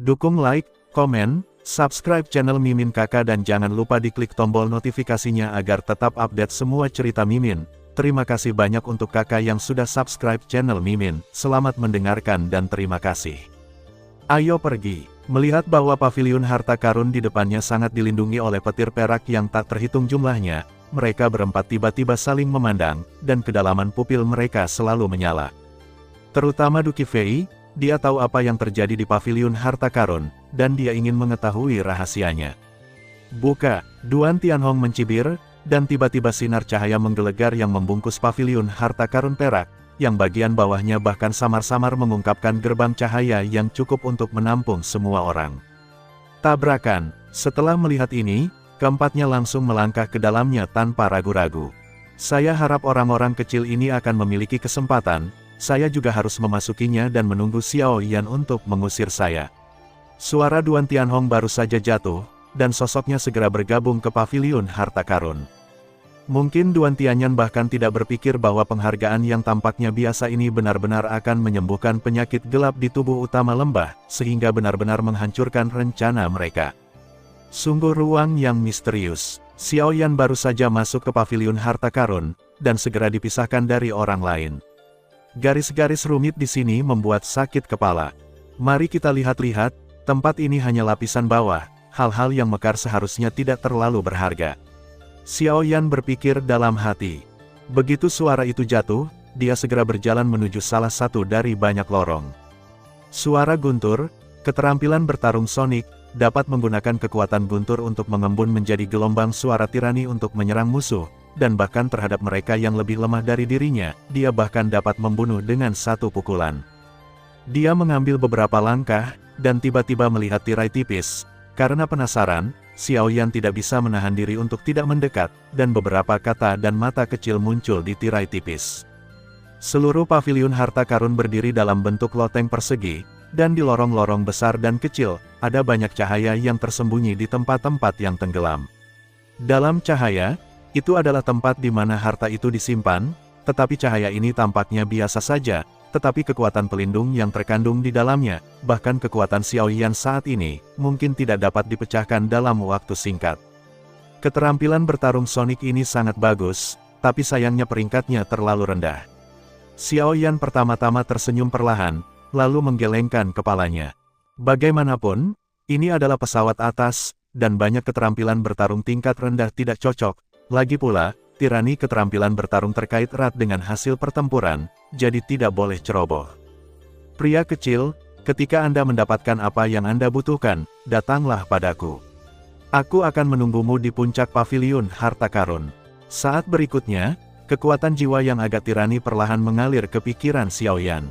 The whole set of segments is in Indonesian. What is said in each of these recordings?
Dukung like, komen, subscribe channel Mimin Kakak dan jangan lupa diklik tombol notifikasinya agar tetap update semua cerita Mimin. Terima kasih banyak untuk kakak yang sudah subscribe channel Mimin. Selamat mendengarkan dan terima kasih. Ayo pergi. Melihat bahwa paviliun harta karun di depannya sangat dilindungi oleh petir perak yang tak terhitung jumlahnya, mereka berempat tiba-tiba saling memandang, dan kedalaman pupil mereka selalu menyala. Terutama Duki Fei, dia tahu apa yang terjadi di paviliun harta karun, dan dia ingin mengetahui rahasianya. Buka, Duan Tianhong mencibir, dan tiba-tiba sinar cahaya menggelegar yang membungkus paviliun harta karun perak, yang bagian bawahnya bahkan samar-samar mengungkapkan gerbang cahaya yang cukup untuk menampung semua orang. Tabrakan, setelah melihat ini, keempatnya langsung melangkah ke dalamnya tanpa ragu-ragu. Saya harap orang-orang kecil ini akan memiliki kesempatan, saya juga harus memasukinya dan menunggu Xiao Yan untuk mengusir saya. Suara Duan Tianhong baru saja jatuh, dan sosoknya segera bergabung ke paviliun harta karun. Mungkin Duan Tianyan bahkan tidak berpikir bahwa penghargaan yang tampaknya biasa ini benar-benar akan menyembuhkan penyakit gelap di tubuh utama lembah, sehingga benar-benar menghancurkan rencana mereka. Sungguh ruang yang misterius. Xiao Yan baru saja masuk ke paviliun harta karun, dan segera dipisahkan dari orang lain. Garis-garis rumit di sini membuat sakit kepala. Mari kita lihat-lihat, tempat ini hanya lapisan bawah, hal-hal yang mekar seharusnya tidak terlalu berharga. Xiao Yan berpikir dalam hati. Begitu suara itu jatuh, dia segera berjalan menuju salah satu dari banyak lorong. Suara guntur, keterampilan bertarung Sonic, dapat menggunakan kekuatan guntur untuk mengembun menjadi gelombang suara tirani untuk menyerang musuh, dan bahkan terhadap mereka yang lebih lemah dari dirinya, dia bahkan dapat membunuh dengan satu pukulan. Dia mengambil beberapa langkah, dan tiba-tiba melihat tirai tipis. Karena penasaran, Xiao Yan tidak bisa menahan diri untuk tidak mendekat, dan beberapa kata dan mata kecil muncul di tirai tipis. Seluruh paviliun harta karun berdiri dalam bentuk loteng persegi, dan di lorong-lorong besar dan kecil, ada banyak cahaya yang tersembunyi di tempat-tempat yang tenggelam. Dalam cahaya, itu adalah tempat di mana harta itu disimpan, tetapi cahaya ini tampaknya biasa saja, tetapi kekuatan pelindung yang terkandung di dalamnya, bahkan kekuatan Xiao Yan saat ini, mungkin tidak dapat dipecahkan dalam waktu singkat. Keterampilan bertarung Sonic ini sangat bagus, tapi sayangnya peringkatnya terlalu rendah. Xiao Yan pertama-tama tersenyum perlahan, lalu menggelengkan kepalanya. Bagaimanapun, ini adalah pesawat atas, dan banyak keterampilan bertarung tingkat rendah tidak cocok. Lagi pula, tirani keterampilan bertarung terkait erat dengan hasil pertempuran, jadi tidak boleh ceroboh. Pria kecil, ketika Anda mendapatkan apa yang Anda butuhkan, datanglah padaku. Aku akan menunggumu di puncak paviliun harta karun. Saat berikutnya, kekuatan jiwa yang agak tirani perlahan mengalir ke pikiran Xiao Yan.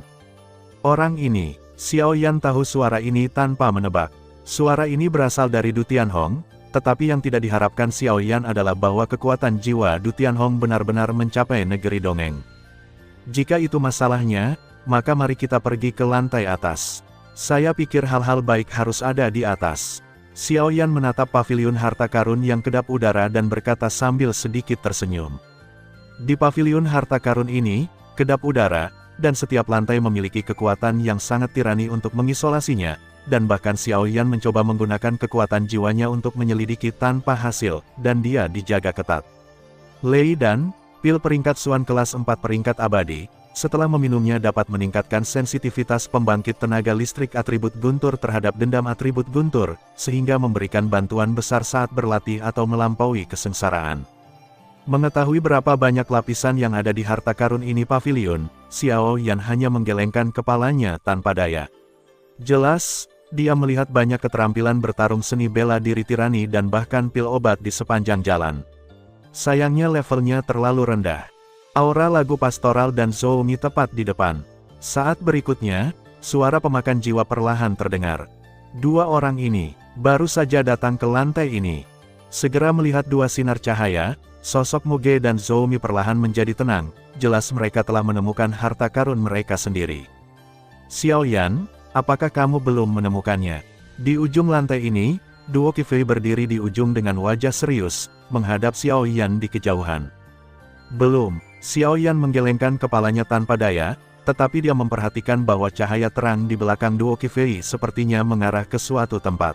Orang ini, Xiao Yan tahu suara ini tanpa menebak. Suara ini berasal dari Du Tianhong. Tetapi yang tidak diharapkan Xiao Yan adalah bahwa kekuatan jiwa Du Tianhong benar-benar mencapai negeri dongeng. Jika itu masalahnya, maka mari kita pergi ke lantai atas. Saya pikir hal-hal baik harus ada di atas. Xiao Yan menatap paviliun harta karun yang kedap udara dan berkata sambil sedikit tersenyum. Di paviliun harta karun ini, kedap udara, dan setiap lantai memiliki kekuatan yang sangat tirani untuk mengisolasinya. Dan bahkan Xiao Yan mencoba menggunakan kekuatan jiwanya untuk menyelidiki tanpa hasil, dan dia dijaga ketat. Lei Dan, pil peringkat Suan kelas 4 peringkat abadi, setelah meminumnya dapat meningkatkan sensitivitas pembangkit tenaga listrik atribut guntur terhadap dendam atribut guntur, sehingga memberikan bantuan besar saat berlatih atau melampaui kesengsaraan. Mengetahui berapa banyak lapisan yang ada di harta karun ini paviliun, Xiao Yan hanya menggelengkan kepalanya tanpa daya. Jelas, dia melihat banyak keterampilan bertarung seni bela diri tirani dan bahkan pil obat di sepanjang jalan. Sayangnya levelnya terlalu rendah. Aura lagu pastoral dan Zhou Mi tepat di depan. Saat berikutnya, suara pemakan jiwa perlahan terdengar. Dua orang ini, baru saja datang ke lantai ini. Segera melihat dua sinar cahaya, sosok Muge dan Zhou Mi perlahan menjadi tenang, jelas mereka telah menemukan harta karun mereka sendiri. Xiao Yan, apakah kamu belum menemukannya? Di ujung lantai ini, duo Qi Fei berdiri di ujung dengan wajah serius, menghadap Xiao Yan di kejauhan. Belum, Xiao Yan menggelengkan kepalanya tanpa daya, tetapi dia memperhatikan bahwa cahaya terang di belakang Duo Qifei sepertinya mengarah ke suatu tempat.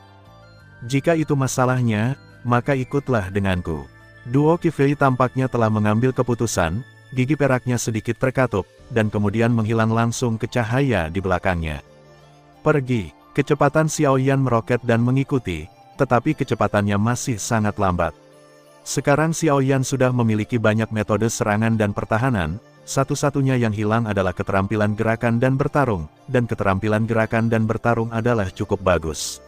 Jika itu masalahnya, maka ikutlah denganku. Duo Qifei tampaknya telah mengambil keputusan, gigi peraknya sedikit terkatup, dan kemudian menghilang langsung ke cahaya di belakangnya. Pergi, kecepatan Xiaoyan meroket dan mengikuti, tetapi kecepatannya masih sangat lambat. Sekarang Xiaoyan sudah memiliki banyak metode serangan dan pertahanan, satu-satunya yang hilang adalah keterampilan gerakan dan bertarung, dan keterampilan gerakan dan bertarung adalah cukup bagus.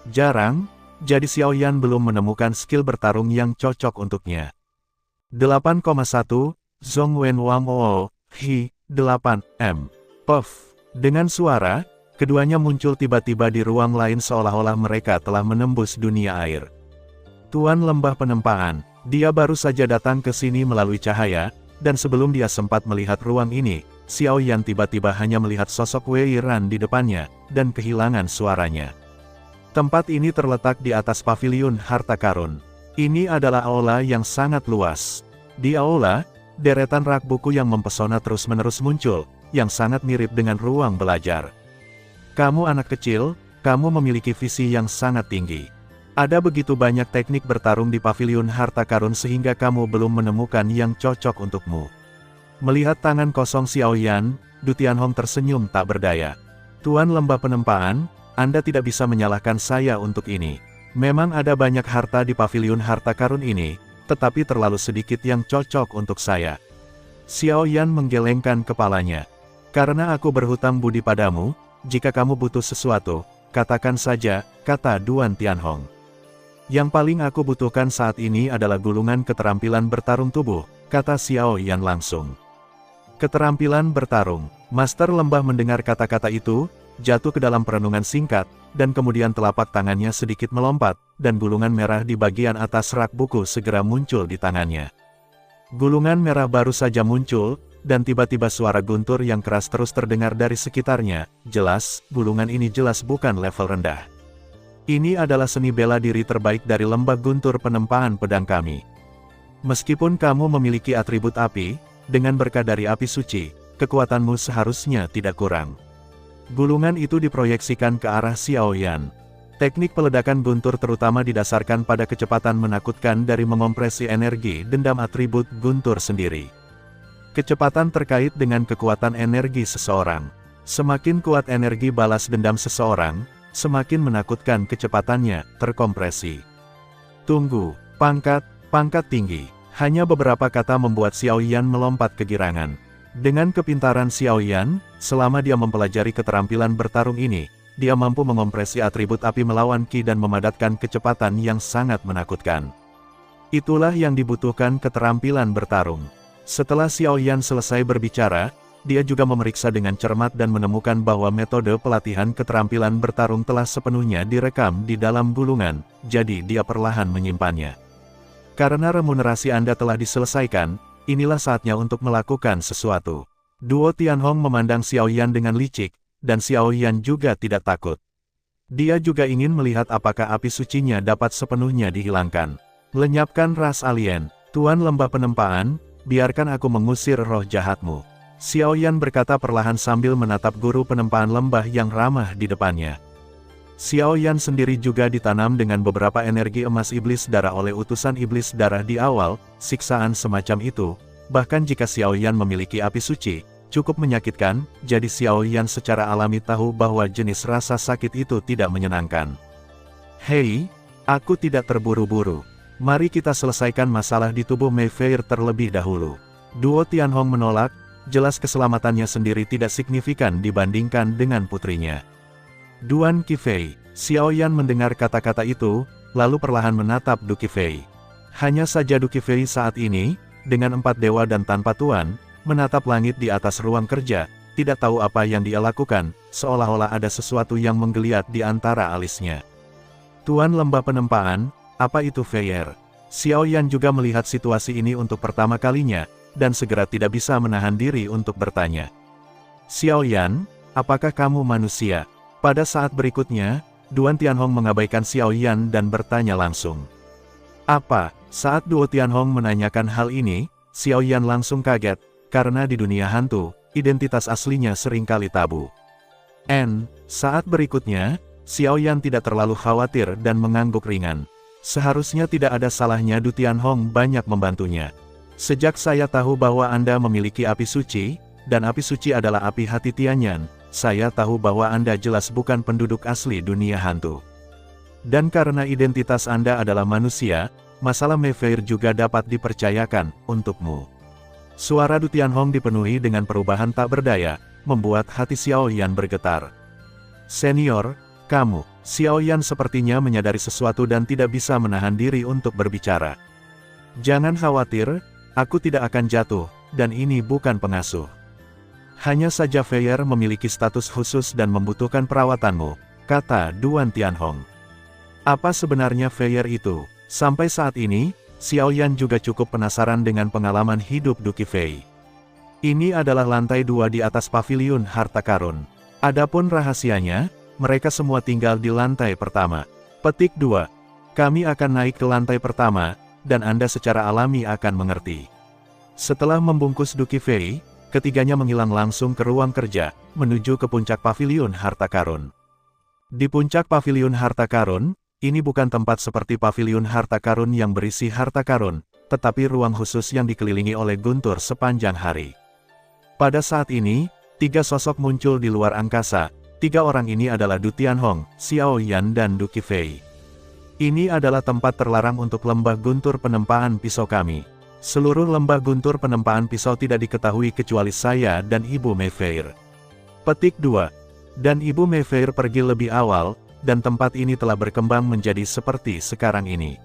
Jarang, jadi Xiaoyan belum menemukan skill bertarung yang cocok untuknya. 8,1, Zhongwen Wang Oo, Hi, 8M. Puff. Dengan suara, keduanya muncul tiba-tiba di ruang lain seolah-olah mereka telah menembus dunia air. Tuan Lembah Penempaan, dia baru saja datang ke sini melalui cahaya, dan sebelum dia sempat melihat ruang ini, Xiaoyan tiba-tiba hanya melihat sosok Wei Ran di depannya, dan kehilangan suaranya. Tempat ini terletak di atas paviliun harta karun. Ini adalah aula yang sangat luas. Di aula, deretan rak buku yang mempesona terus-menerus muncul, yang sangat mirip dengan ruang belajar. Kamu anak kecil, kamu memiliki visi yang sangat tinggi. Ada begitu banyak teknik bertarung di paviliun harta karun sehingga kamu belum menemukan yang cocok untukmu. Melihat tangan kosong Xiaoyan, Du Tianhong tersenyum tak berdaya. Tuan Lembah Penempaan, Anda tidak bisa menyalahkan saya untuk ini. Memang ada banyak harta di paviliun harta karun ini, tetapi terlalu sedikit yang cocok untuk saya. Xiaoyan menggelengkan kepalanya. Karena aku berhutang budi padamu, jika kamu butuh sesuatu, katakan saja, kata Duan Tianhong. Yang paling aku butuhkan saat ini adalah gulungan keterampilan bertarung tubuh, kata Xiaoyan langsung. Keterampilan bertarung. Master Lembah mendengar kata-kata itu, jatuh ke dalam perenungan singkat, dan kemudian telapak tangannya sedikit melompat, dan gulungan merah di bagian atas rak buku segera muncul di tangannya. Gulungan merah baru saja muncul, dan tiba-tiba suara guntur yang keras terus terdengar dari sekitarnya. Jelas, gulungan ini jelas bukan level rendah. Ini adalah seni bela diri terbaik dari lembah guntur penempaan pedang kami. Meskipun kamu memiliki atribut api, dengan berkah dari api suci, kekuatanmu seharusnya tidak kurang. Gulungan itu diproyeksikan ke arah Xiaoyan. Teknik peledakan guntur terutama didasarkan pada kecepatan menakutkan dari mengompresi energi dendam atribut guntur sendiri. Kecepatan terkait dengan kekuatan energi seseorang. Semakin kuat energi balas dendam seseorang, semakin menakutkan kecepatannya terkompresi. Tunggu, pangkat tinggi. Hanya beberapa kata membuat Xiaoyan melompat kegirangan. Dengan kepintaran Xiaoyan, selama dia mempelajari keterampilan bertarung ini, dia mampu mengompresi atribut api melawan Qi dan memadatkan kecepatan yang sangat menakutkan. Itulah yang dibutuhkan keterampilan bertarung. Setelah Xiaoyan selesai berbicara, dia juga memeriksa dengan cermat dan menemukan bahwa metode pelatihan keterampilan bertarung telah sepenuhnya direkam di dalam gulungan, jadi dia perlahan menyimpannya. Karena remunerasi Anda telah diselesaikan, inilah saatnya untuk melakukan sesuatu. Duo Tianhong memandang Xiaoyan dengan licik, dan Xiaoyan juga tidak takut. Dia juga ingin melihat apakah api sucinya dapat sepenuhnya dihilangkan. Lenyapkan ras alien, Tuan Lembah Penempaan, biarkan aku mengusir roh jahatmu. Xiaoyan berkata perlahan sambil menatap guru penempaan lembah yang ramah di depannya. Xiaoyan sendiri juga ditanam dengan beberapa energi emas iblis darah oleh utusan iblis darah di awal, siksaan semacam itu, bahkan jika Xiaoyan memiliki api suci, cukup menyakitkan, jadi Xiaoyan secara alami tahu bahwa jenis rasa sakit itu tidak menyenangkan. Hei, aku tidak terburu-buru. Mari kita selesaikan masalah di tubuh Mei Fei terlebih dahulu. Duo Tianhong menolak, jelas keselamatannya sendiri tidak signifikan dibandingkan dengan putrinya. Duan Qifei. Xiaoyan mendengar kata-kata itu, lalu perlahan menatap Du Qifei. Hanya saja Du Qifei saat ini, dengan 4 dewa dan tanpa tuan, menatap langit di atas ruang kerja, tidak tahu apa yang dia lakukan, seolah-olah ada sesuatu yang menggeliat di antara alisnya. Tuan Lembah Penempaan, apa itu Feier? Xiaoyan juga melihat situasi ini untuk pertama kalinya, dan segera tidak bisa menahan diri untuk bertanya. Xiaoyan, apakah kamu manusia? Pada saat berikutnya, Duan Tianhong mengabaikan Xiaoyan dan bertanya langsung. Apa? Saat Duo Tianhong menanyakan hal ini, Xiaoyan langsung kaget, karena di dunia hantu, identitas aslinya seringkali tabu. Saat berikutnya, Xiao Yan tidak terlalu khawatir dan mengangguk ringan. Seharusnya tidak ada salahnya Du Tianhong banyak membantunya. Sejak saya tahu bahwa Anda memiliki api suci, dan api suci adalah api hati Tianyan, saya tahu bahwa Anda jelas bukan penduduk asli dunia hantu. Dan karena identitas Anda adalah manusia, masalah Mayfair juga dapat dipercayakan untukmu. Suara Du Tianhong dipenuhi dengan perubahan tak berdaya, membuat hati Xiao Yan bergetar. Senior, kamu, Xiao Yan sepertinya menyadari sesuatu dan tidak bisa menahan diri untuk berbicara. Jangan khawatir, aku tidak akan jatuh, dan ini bukan pengasuh. Hanya saja Feier memiliki status khusus dan membutuhkan perawatanmu, kata Duan Tianhong. Apa sebenarnya Feier itu? Sampai saat ini, Xiao Yan juga cukup penasaran dengan pengalaman hidup Du Qifei. Ini adalah lantai 2 di atas paviliun harta karun. Adapun rahasianya, mereka semua tinggal di lantai pertama. Petik 2. Kami akan naik ke lantai pertama, dan Anda secara alami akan mengerti. Setelah membungkus Du Qifei, ketiganya menghilang langsung ke ruang kerja, menuju ke puncak paviliun harta karun. Di puncak paviliun harta karun, ini bukan tempat seperti paviliun harta karun yang berisi harta karun, tetapi ruang khusus yang dikelilingi oleh guntur sepanjang hari. Pada saat ini, 3 sosok muncul di luar angkasa. 3 orang ini adalah Du Tianhong, Xiao Yan dan Du Qifei. Ini adalah tempat terlarang untuk lembah guntur penempaan pisau kami. Seluruh lembah guntur penempaan pisau tidak diketahui kecuali saya dan Ibu Mayfair. Petik 2. Dan Ibu Mayfair pergi lebih awal, dan tempat ini telah berkembang menjadi seperti sekarang ini.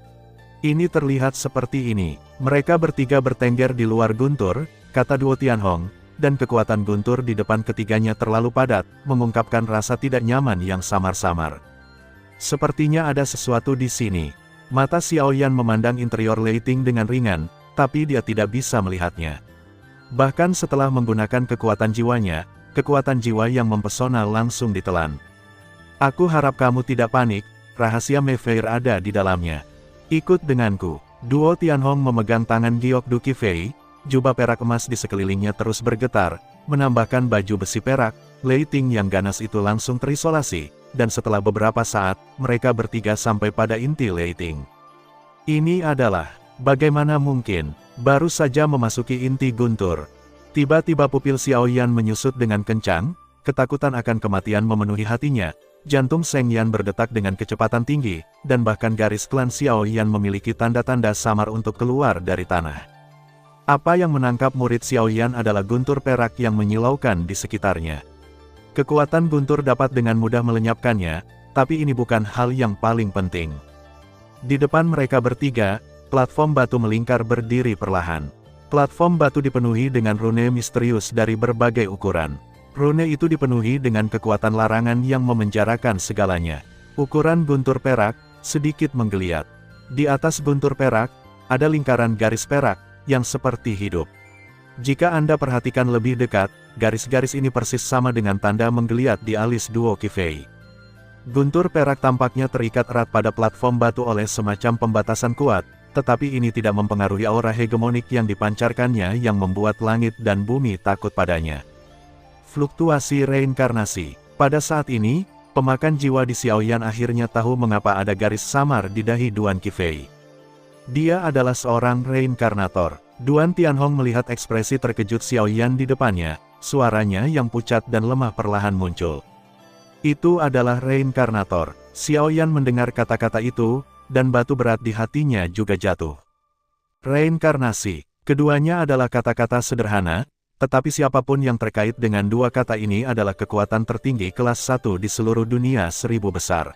Ini terlihat seperti ini. Mereka bertiga bertengger di luar guntur, kata Duo Tianhong, dan kekuatan guntur di depan ketiganya terlalu padat, mengungkapkan rasa tidak nyaman yang samar-samar. Sepertinya ada sesuatu di sini. Mata Xiao Yan memandang interior Leiting dengan ringan, tapi dia tidak bisa melihatnya. Bahkan setelah menggunakan kekuatan jiwanya, kekuatan jiwa yang mempesona langsung ditelan. Aku harap kamu tidak panik, rahasia Mayfair ada di dalamnya. Ikut denganku. Duo Tianhong memegang tangan giok Du Qifei, jubah perak emas di sekelilingnya terus bergetar, menambahkan baju besi perak, Leiting yang ganas itu langsung terisolasi, dan setelah beberapa saat, mereka bertiga sampai pada inti Leiting. Ini adalah, bagaimana mungkin, baru saja memasuki inti guntur. Tiba-tiba pupil Xiao Yan menyusut dengan kencang, ketakutan akan kematian memenuhi hatinya. Jantung Seng Yan berdetak dengan kecepatan tinggi, dan bahkan garis klan Xiao Yan memiliki tanda-tanda samar untuk keluar dari tanah. Apa yang menangkap murid Xiao Yan adalah guntur perak yang menyilaukan di sekitarnya. Kekuatan guntur dapat dengan mudah melenyapkannya, tapi ini bukan hal yang paling penting. Di depan mereka bertiga, platform batu melingkar berdiri perlahan. Platform batu dipenuhi dengan rune misterius dari berbagai ukuran. Rune itu dipenuhi dengan kekuatan larangan yang memenjarakan segalanya. Ukuran guntur perak, sedikit menggeliat. Di atas guntur perak, ada lingkaran garis perak, yang seperti hidup. Jika Anda perhatikan lebih dekat, garis-garis ini persis sama dengan tanda menggeliat di alis Duo Qifei. Guntur perak tampaknya terikat erat pada platform batu oleh semacam pembatasan kuat, tetapi ini tidak mempengaruhi aura hegemonik yang dipancarkannya yang membuat langit dan bumi takut padanya. Fluktuasi reinkarnasi. Pada saat ini, pemakan jiwa di Xiao Yan akhirnya tahu mengapa ada garis samar di dahi Duan Qifei. Dia adalah seorang reinkarnator. Duan Tianhong melihat ekspresi terkejut Xiao Yan di depannya, suaranya yang pucat dan lemah perlahan muncul. Itu adalah reinkarnator. Xiao Yan mendengar kata-kata itu, dan batu berat di hatinya juga jatuh. Reinkarnasi. Keduanya adalah kata-kata sederhana, tetapi siapapun yang terkait dengan dua kata ini adalah kekuatan tertinggi kelas 1 di seluruh dunia 1000 besar.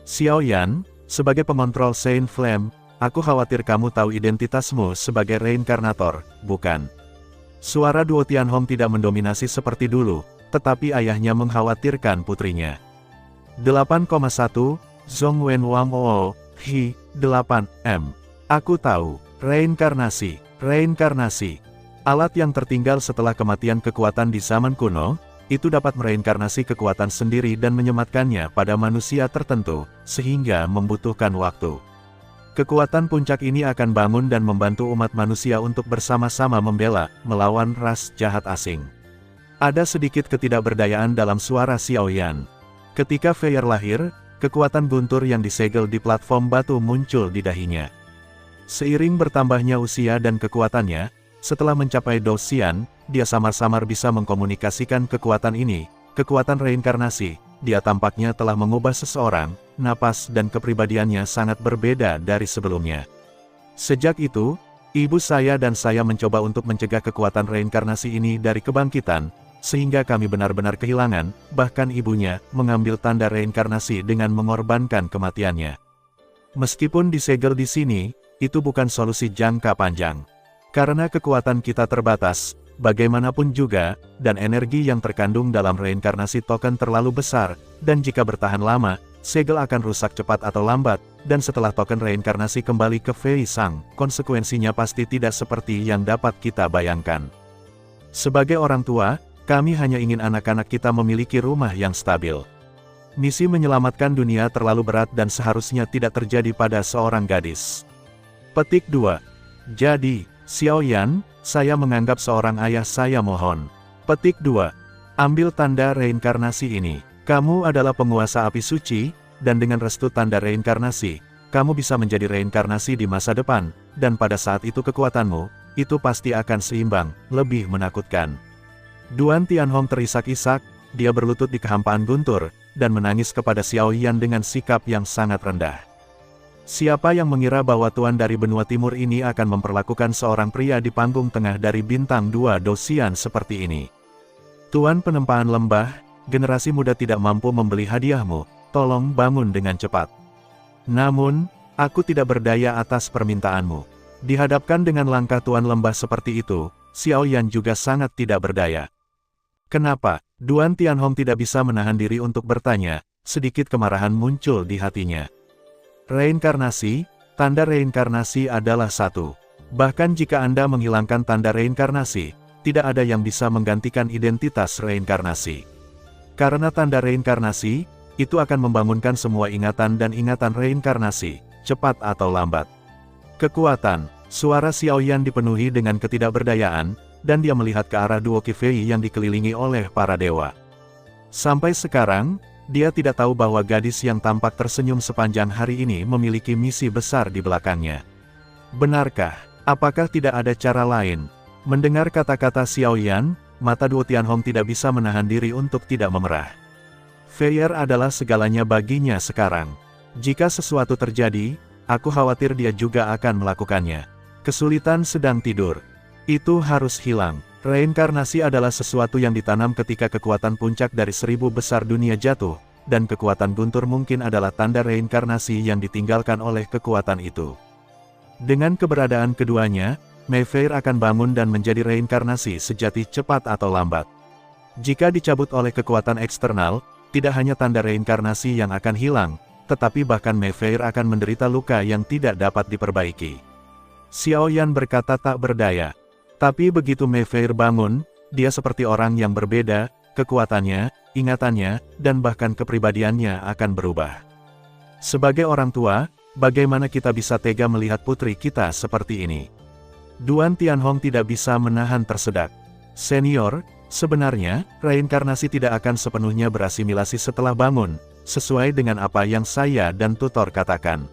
Xiao Yan, sebagai pengontrol Saint Flame, aku khawatir kamu tahu identitasmu sebagai reinkarnator, bukan? Suara Duo Tianhong tidak mendominasi seperti dulu, tetapi ayahnya mengkhawatirkan putrinya. 8,1, Zhong Wen Wang Oo, Hi, 8M. Aku tahu, reinkarnasi, reinkarnasi. Alat yang tertinggal setelah kematian kekuatan di zaman kuno, itu dapat mereinkarnasi kekuatan sendiri dan menyematkannya pada manusia tertentu, sehingga membutuhkan waktu. Kekuatan puncak ini akan bangun dan membantu umat manusia untuk bersama-sama membela, melawan ras jahat asing. Ada sedikit ketidakberdayaan dalam suara Xiao Yan. Ketika Fei Er lahir, kekuatan guntur yang disegel di platform batu muncul di dahinya. Seiring bertambahnya usia dan kekuatannya, setelah mencapai Dou-Xian, dia samar-samar bisa mengkomunikasikan kekuatan ini, kekuatan reinkarnasi. Dia tampaknya telah mengubah seseorang, napas dan kepribadiannya sangat berbeda dari sebelumnya. Sejak itu, ibu saya dan saya mencoba untuk mencegah kekuatan reinkarnasi ini dari kebangkitan, sehingga kami benar-benar kehilangan, bahkan ibunya mengambil tanda reinkarnasi dengan mengorbankan kematiannya. Meskipun disegel di sini, itu bukan solusi jangka panjang. Karena kekuatan kita terbatas, bagaimanapun juga, dan energi yang terkandung dalam reinkarnasi token terlalu besar, dan jika bertahan lama, segel akan rusak cepat atau lambat, dan setelah token reinkarnasi kembali ke Fei Sang, konsekuensinya pasti tidak seperti yang dapat kita bayangkan. Sebagai orang tua, kami hanya ingin anak-anak kita memiliki rumah yang stabil. Misi menyelamatkan dunia terlalu berat dan seharusnya tidak terjadi pada seorang gadis. Petik 2. Jadi, Xiao Yan, saya menganggap seorang ayah saya mohon. Petik 2. Ambil tanda reinkarnasi ini. Kamu adalah penguasa api suci, dan dengan restu tanda reinkarnasi, kamu bisa menjadi reinkarnasi di masa depan, dan pada saat itu kekuatanmu, itu pasti akan seimbang, lebih menakutkan. Duan Tianhong terisak-isak, dia berlutut di kehampaan guntur, dan menangis kepada Xiao Yan dengan sikap yang sangat rendah. Siapa yang mengira bahwa Tuan dari benua timur ini akan memperlakukan seorang pria di panggung tengah dari bintang 2 Dou-Xian seperti ini? Tuan penempaan lembah, generasi muda tidak mampu membeli hadiahmu, tolong bangun dengan cepat. Namun, aku tidak berdaya atas permintaanmu. Dihadapkan dengan langkah Tuan lembah seperti itu, Xiao Yan juga sangat tidak berdaya. Kenapa? Duan Tianhong tidak bisa menahan diri untuk bertanya, sedikit kemarahan muncul di hatinya. Reinkarnasi, tanda reinkarnasi adalah satu. Bahkan jika Anda menghilangkan tanda reinkarnasi, tidak ada yang bisa menggantikan identitas reinkarnasi. Karena tanda reinkarnasi, itu akan membangunkan semua ingatan dan ingatan reinkarnasi, cepat atau lambat. Kekuatan, suara Xiao Yan dipenuhi dengan ketidakberdayaan, dan dia melihat ke arah duo Qifei yang dikelilingi oleh para dewa. Sampai sekarang, dia tidak tahu bahwa gadis yang tampak tersenyum sepanjang hari ini memiliki misi besar di belakangnya. Benarkah? Apakah tidak ada cara lain? Mendengar kata-kata Xiao Yan, mata duo Tianhong tidak bisa menahan diri untuk tidak memerah. Fei Er adalah segalanya baginya sekarang. Jika sesuatu terjadi, aku khawatir dia juga akan melakukannya. Kesulitan sedang tidur. Itu harus hilang. Reinkarnasi adalah sesuatu yang ditanam ketika kekuatan puncak dari 1000 besar dunia jatuh, dan kekuatan guntur mungkin adalah tanda reinkarnasi yang ditinggalkan oleh kekuatan itu. Dengan keberadaan keduanya, Mei Fei akan bangun dan menjadi reinkarnasi sejati cepat atau lambat. Jika dicabut oleh kekuatan eksternal, tidak hanya tanda reinkarnasi yang akan hilang, tetapi bahkan Mei Fei akan menderita luka yang tidak dapat diperbaiki. Xiao Yan berkata tak berdaya. Tapi begitu Mei Fei bangun, dia seperti orang yang berbeda, kekuatannya, ingatannya, dan bahkan kepribadiannya akan berubah. Sebagai orang tua, bagaimana kita bisa tega melihat putri kita seperti ini? Duan Tianhong tidak bisa menahan tersedak. Senior, sebenarnya, reinkarnasi tidak akan sepenuhnya berasimilasi setelah bangun, sesuai dengan apa yang saya dan tutor katakan.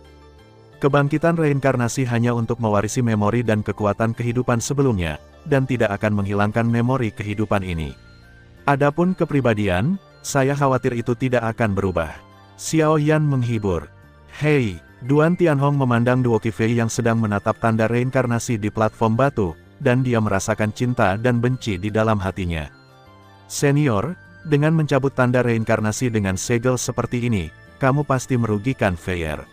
Kebangkitan reinkarnasi hanya untuk mewarisi memori dan kekuatan kehidupan sebelumnya, dan tidak akan menghilangkan memori kehidupan ini. Adapun kepribadian, saya khawatir itu tidak akan berubah. Xiao Yan menghibur. Hei, Duan Tianhong memandang duo Qifei yang sedang menatap tanda reinkarnasi di platform batu, dan dia merasakan cinta dan benci di dalam hatinya. Senior, dengan mencabut tanda reinkarnasi dengan segel seperti ini, kamu pasti merugikan Fei Er.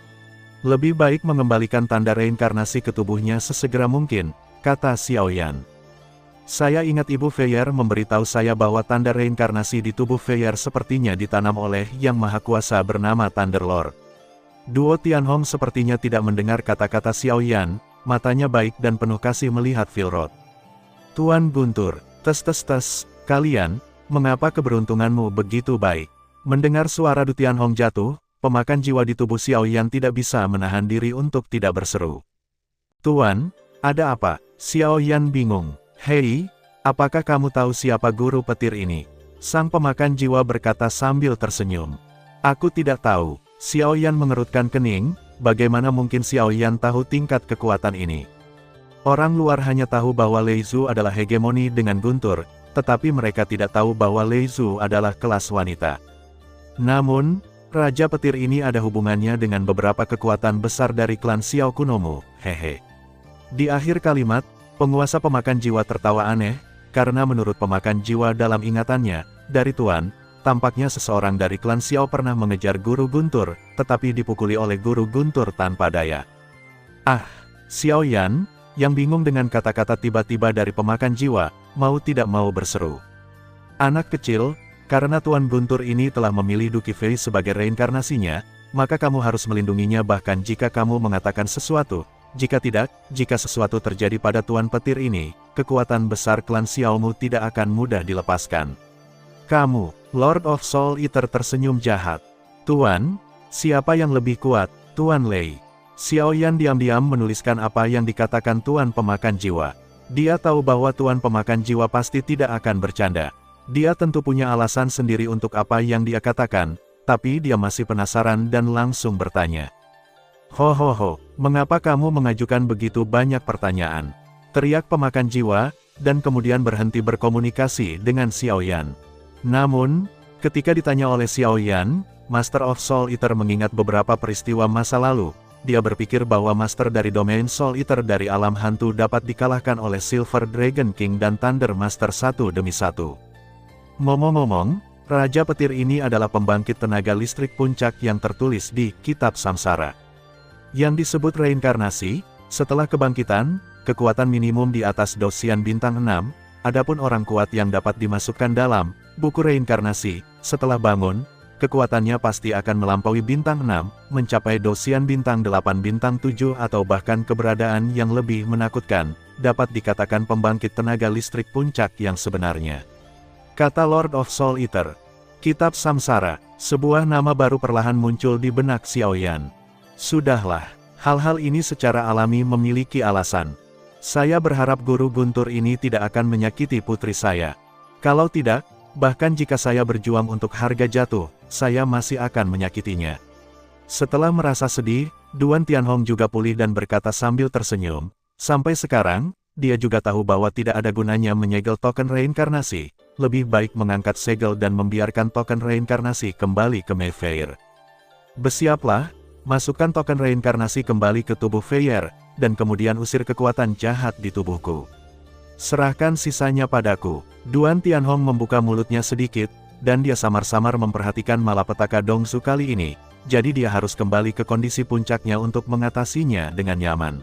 Lebih baik mengembalikan tanda reinkarnasi ke tubuhnya sesegera mungkin, kata Xiao Yan. Saya ingat Ibu Fei Er memberitahu saya bahwa tanda reinkarnasi di tubuh Fei Er sepertinya ditanam oleh Yang Maha Kuasa bernama Thunderlord. Duo Tianhong sepertinya tidak mendengar kata-kata Xiao Yan, matanya baik dan penuh kasih melihat Filrod. Tuan Guntur, tes, kalian, mengapa keberuntunganmu begitu baik? Mendengar suara Du Tianhong jatuh, pemakan jiwa di tubuh Xiao Yan tidak bisa menahan diri untuk tidak berseru. Tuan, ada apa? Xiao Yan bingung. Hei, Apakah kamu tahu siapa guru petir ini? Sang pemakan jiwa berkata sambil tersenyum. Aku tidak tahu. Xiao Yan mengerutkan kening, bagaimana mungkin Xiao Yan tahu tingkat kekuatan ini? Orang luar hanya tahu bahwa Lei Zhu adalah hegemoni dengan guntur, tetapi mereka tidak tahu bahwa Lei Zhu adalah kelas wanita. Namun, Raja Petir ini ada hubungannya dengan beberapa kekuatan besar dari klan Xiao Kunomu, hehe. Di akhir kalimat, penguasa pemakan jiwa tertawa aneh, karena menurut pemakan jiwa dalam ingatannya, dari Tuan, tampaknya seseorang dari klan Xiao pernah mengejar guru guntur, tetapi dipukuli oleh guru guntur tanpa daya. Ah, Xiao Yan, yang bingung dengan kata-kata tiba-tiba dari pemakan jiwa, mau tidak mau berseru. Anak kecil, karena Tuan Guntur ini telah memilih Duki Fei sebagai reinkarnasinya, maka kamu harus melindunginya bahkan jika kamu mengatakan sesuatu. Jika tidak, jika sesuatu terjadi pada Tuan Petir ini, kekuatan besar klan Xiaomu tidak akan mudah dilepaskan. Kamu, Lord of Soul Eater tersenyum jahat. Tuan, siapa yang lebih kuat, Tuan Lei? Xiao Yan diam-diam menuliskan apa yang dikatakan Tuan Pemakan Jiwa. Dia tahu bahwa Tuan Pemakan Jiwa pasti tidak akan bercanda. Dia tentu punya alasan sendiri untuk apa yang dia katakan, tapi dia masih penasaran dan langsung bertanya. Ho, mengapa kamu mengajukan begitu banyak pertanyaan? Teriak pemakan jiwa, dan kemudian berhenti berkomunikasi dengan Xiao Yan. Namun, ketika ditanya oleh Xiao Yan, Master of Soul Eater mengingat beberapa peristiwa masa lalu. Dia berpikir bahwa Master dari domain Soul Eater dari alam hantu dapat dikalahkan oleh Silver Dragon King dan Thunder Master satu demi satu. Ngomong-ngomong, Raja Petir ini adalah pembangkit tenaga listrik puncak yang tertulis di Kitab Samsara. Yang disebut reinkarnasi, setelah kebangkitan, kekuatan minimum di atas dosian bintang 6, adapun orang kuat yang dapat dimasukkan dalam buku reinkarnasi, setelah bangun, kekuatannya pasti akan melampaui bintang 6, mencapai dosian bintang 8 bintang 7 atau bahkan keberadaan yang lebih menakutkan, dapat dikatakan pembangkit tenaga listrik puncak yang sebenarnya. Kata Lord of Soul Eater. Kitab Samsara, sebuah nama baru perlahan muncul di benak Xiao Yan. Sudahlah, hal-hal ini secara alami memiliki alasan. Saya berharap guru guntur ini tidak akan menyakiti putri saya. Kalau tidak, bahkan jika saya berjuang untuk harga jatuh, saya masih akan menyakitinya. Setelah merasa sedih, Duan Tianhong juga pulih dan berkata sambil tersenyum, sampai sekarang, dia juga tahu bahwa tidak ada gunanya menyegel token reinkarnasi. Lebih baik mengangkat segel dan membiarkan token reinkarnasi kembali ke Mayfair. Bersiaplah, masukkan token reinkarnasi kembali ke tubuh Feier, dan kemudian usir kekuatan jahat di tubuhku. Serahkan sisanya padaku. Duan Tianhong membuka mulutnya sedikit, dan dia samar-samar memperhatikan malapetaka Dongsu kali ini, jadi dia harus kembali ke kondisi puncaknya untuk mengatasinya dengan nyaman.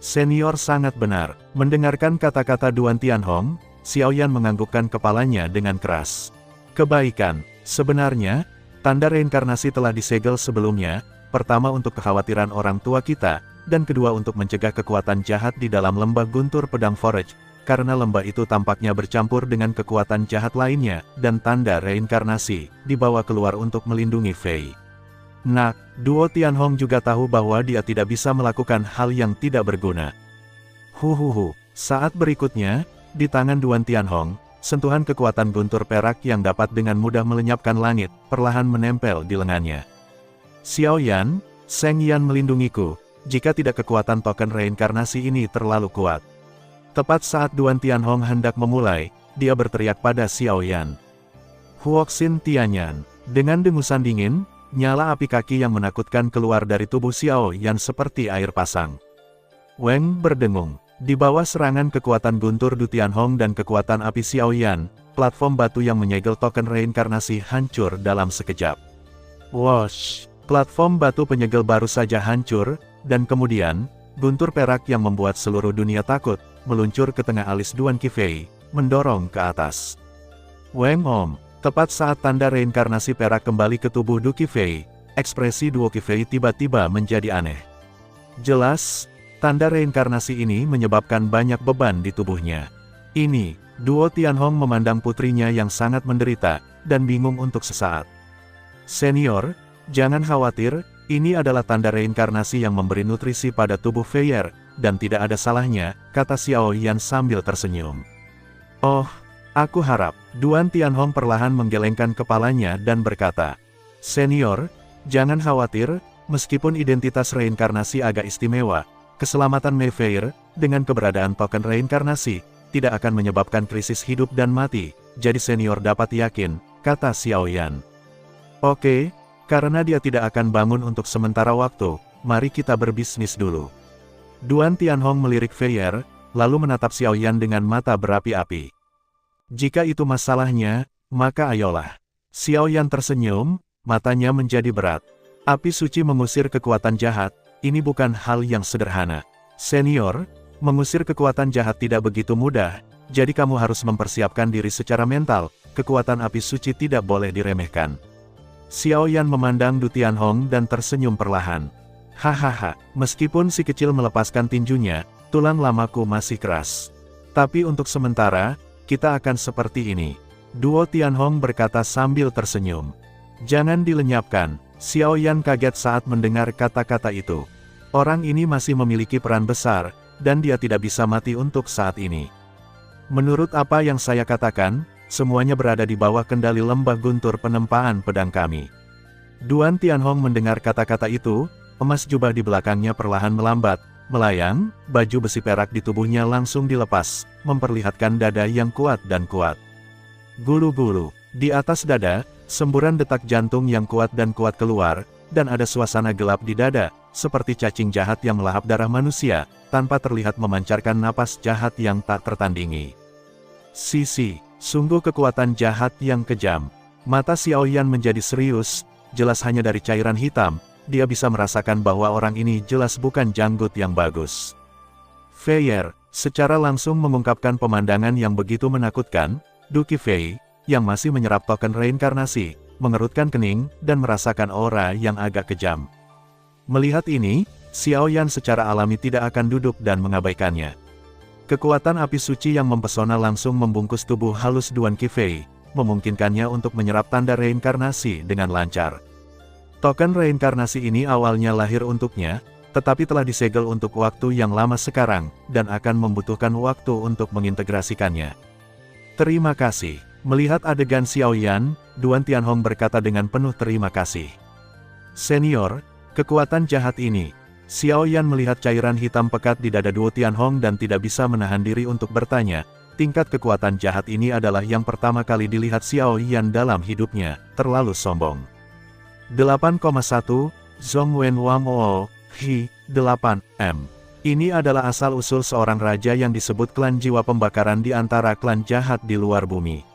Senior sangat benar. Mendengarkan kata-kata Duan Tianhong, Xiao Yan menganggukkan kepalanya dengan keras. Kebaikan, sebenarnya, tanda reinkarnasi telah disegel sebelumnya, pertama untuk kekhawatiran orang tua kita, dan kedua untuk mencegah kekuatan jahat di dalam lembah guntur pedang Forage, karena lembah itu tampaknya bercampur dengan kekuatan jahat lainnya, dan tanda reinkarnasi, dibawa keluar untuk melindungi Fei. Nah, Duo Tianhong juga tahu bahwa dia tidak bisa melakukan hal yang tidak berguna. Saat berikutnya, di tangan Duan Tianhong, sentuhan kekuatan guntur perak yang dapat dengan mudah melenyapkan langit, perlahan menempel di lengannya. Xiao Yan, Seng Yan melindungiku, jika tidak kekuatan token reinkarnasi ini terlalu kuat. Tepat saat Duan Tianhong hendak memulai, dia berteriak pada Xiao Yan. Huoxin Tianyan, dengan dengusan dingin, nyala api kaki yang menakutkan keluar dari tubuh Xiao Yan seperti air pasang. Weng berdengung. Di bawah serangan kekuatan guntur Du Tianhong dan kekuatan api Xiao Yan, platform batu yang menyegel token reinkarnasi hancur dalam sekejap. Wosh! Platform batu penyegel baru saja hancur, dan kemudian, guntur perak yang membuat seluruh dunia takut, meluncur ke tengah alis Duan Qifei, mendorong ke atas. Weng Om! Tepat saat tanda reinkarnasi perak kembali ke tubuh Du Qifei, ekspresi Duo Qifei tiba-tiba menjadi aneh. Jelas, tanda reinkarnasi ini menyebabkan banyak beban di tubuhnya. Ini, Duo Tianhong memandang putrinya yang sangat menderita, dan bingung untuk sesaat. Senior, jangan khawatir, ini adalah tanda reinkarnasi yang memberi nutrisi pada tubuh Feier, dan tidak ada salahnya, kata Xiao Yan sambil tersenyum. Oh, aku harap. Duan Tianhong perlahan menggelengkan kepalanya dan berkata, "Senior, jangan khawatir, meskipun identitas reinkarnasi agak istimewa, keselamatan Mayfair, dengan keberadaan token reinkarnasi, tidak akan menyebabkan krisis hidup dan mati, jadi senior dapat yakin," kata Xiao Yan. "Oke, karena dia tidak akan bangun untuk sementara waktu, mari kita berbisnis dulu." Duan Tianhong melirik Feier, lalu menatap Xiao Yan dengan mata berapi-api. "Jika itu masalahnya, maka ayolah." Xiao Yan tersenyum, matanya menjadi berat. Api suci mengusir kekuatan jahat, ini bukan hal yang sederhana. Senior, mengusir kekuatan jahat tidak begitu mudah, jadi kamu harus mempersiapkan diri secara mental, kekuatan api suci tidak boleh diremehkan. Xiao Yan memandang Du Tianhong dan tersenyum perlahan. "Hahaha, meskipun si kecil melepaskan tinjunya, tulang lamaku masih keras. Tapi untuk sementara, kita akan seperti ini." Duo Tianhong berkata sambil tersenyum. "Jangan dilenyapkan." Xiao Yan kaget saat mendengar kata-kata itu. Orang ini masih memiliki peran besar, dan dia tidak bisa mati untuk saat ini. "Menurut apa yang saya katakan, semuanya berada di bawah kendali lembah guntur penempaan pedang kami." Duan Tianhong mendengar kata-kata itu, emas jubah di belakangnya perlahan melambat, melayang, baju besi perak di tubuhnya langsung dilepas, memperlihatkan dada yang kuat dan kuat. Gulu-gulu, di atas dada, semburan detak jantung yang kuat dan kuat keluar, dan ada suasana gelap di dada, seperti cacing jahat yang melahap darah manusia, tanpa terlihat memancarkan napas jahat yang tak tertandingi. Sisi, sungguh kekuatan jahat yang kejam. Mata Xiao Yan menjadi serius, jelas hanya dari cairan hitam, dia bisa merasakan bahwa orang ini jelas bukan janggut yang bagus. Feier, secara langsung mengungkapkan pemandangan yang begitu menakutkan. Du Qifei, yang masih menyerap token reinkarnasi, mengerutkan kening, dan merasakan aura yang agak kejam. Melihat ini, Xiao Yan secara alami tidak akan duduk dan mengabaikannya. Kekuatan api suci yang mempesona langsung membungkus tubuh halus Duan Qifei, memungkinkannya untuk menyerap tanda reinkarnasi dengan lancar. Token reinkarnasi ini awalnya lahir untuknya, tetapi telah disegel untuk waktu yang lama sekarang, dan akan membutuhkan waktu untuk mengintegrasikannya. "Terima kasih." Melihat adegan Xiao Yan, Duan Tianhong berkata dengan penuh terima kasih. "Senior, kekuatan jahat ini." Xiao Yan melihat cairan hitam pekat di dada Duo Tianhong dan tidak bisa menahan diri untuk bertanya, tingkat kekuatan jahat ini adalah yang pertama kali dilihat Xiao Yan dalam hidupnya, terlalu sombong. 8,1, Zhong Wen Wang Oo, Hi, 8M. Ini adalah asal-usul seorang raja yang disebut klan jiwa pembakaran di antara klan jahat di luar bumi.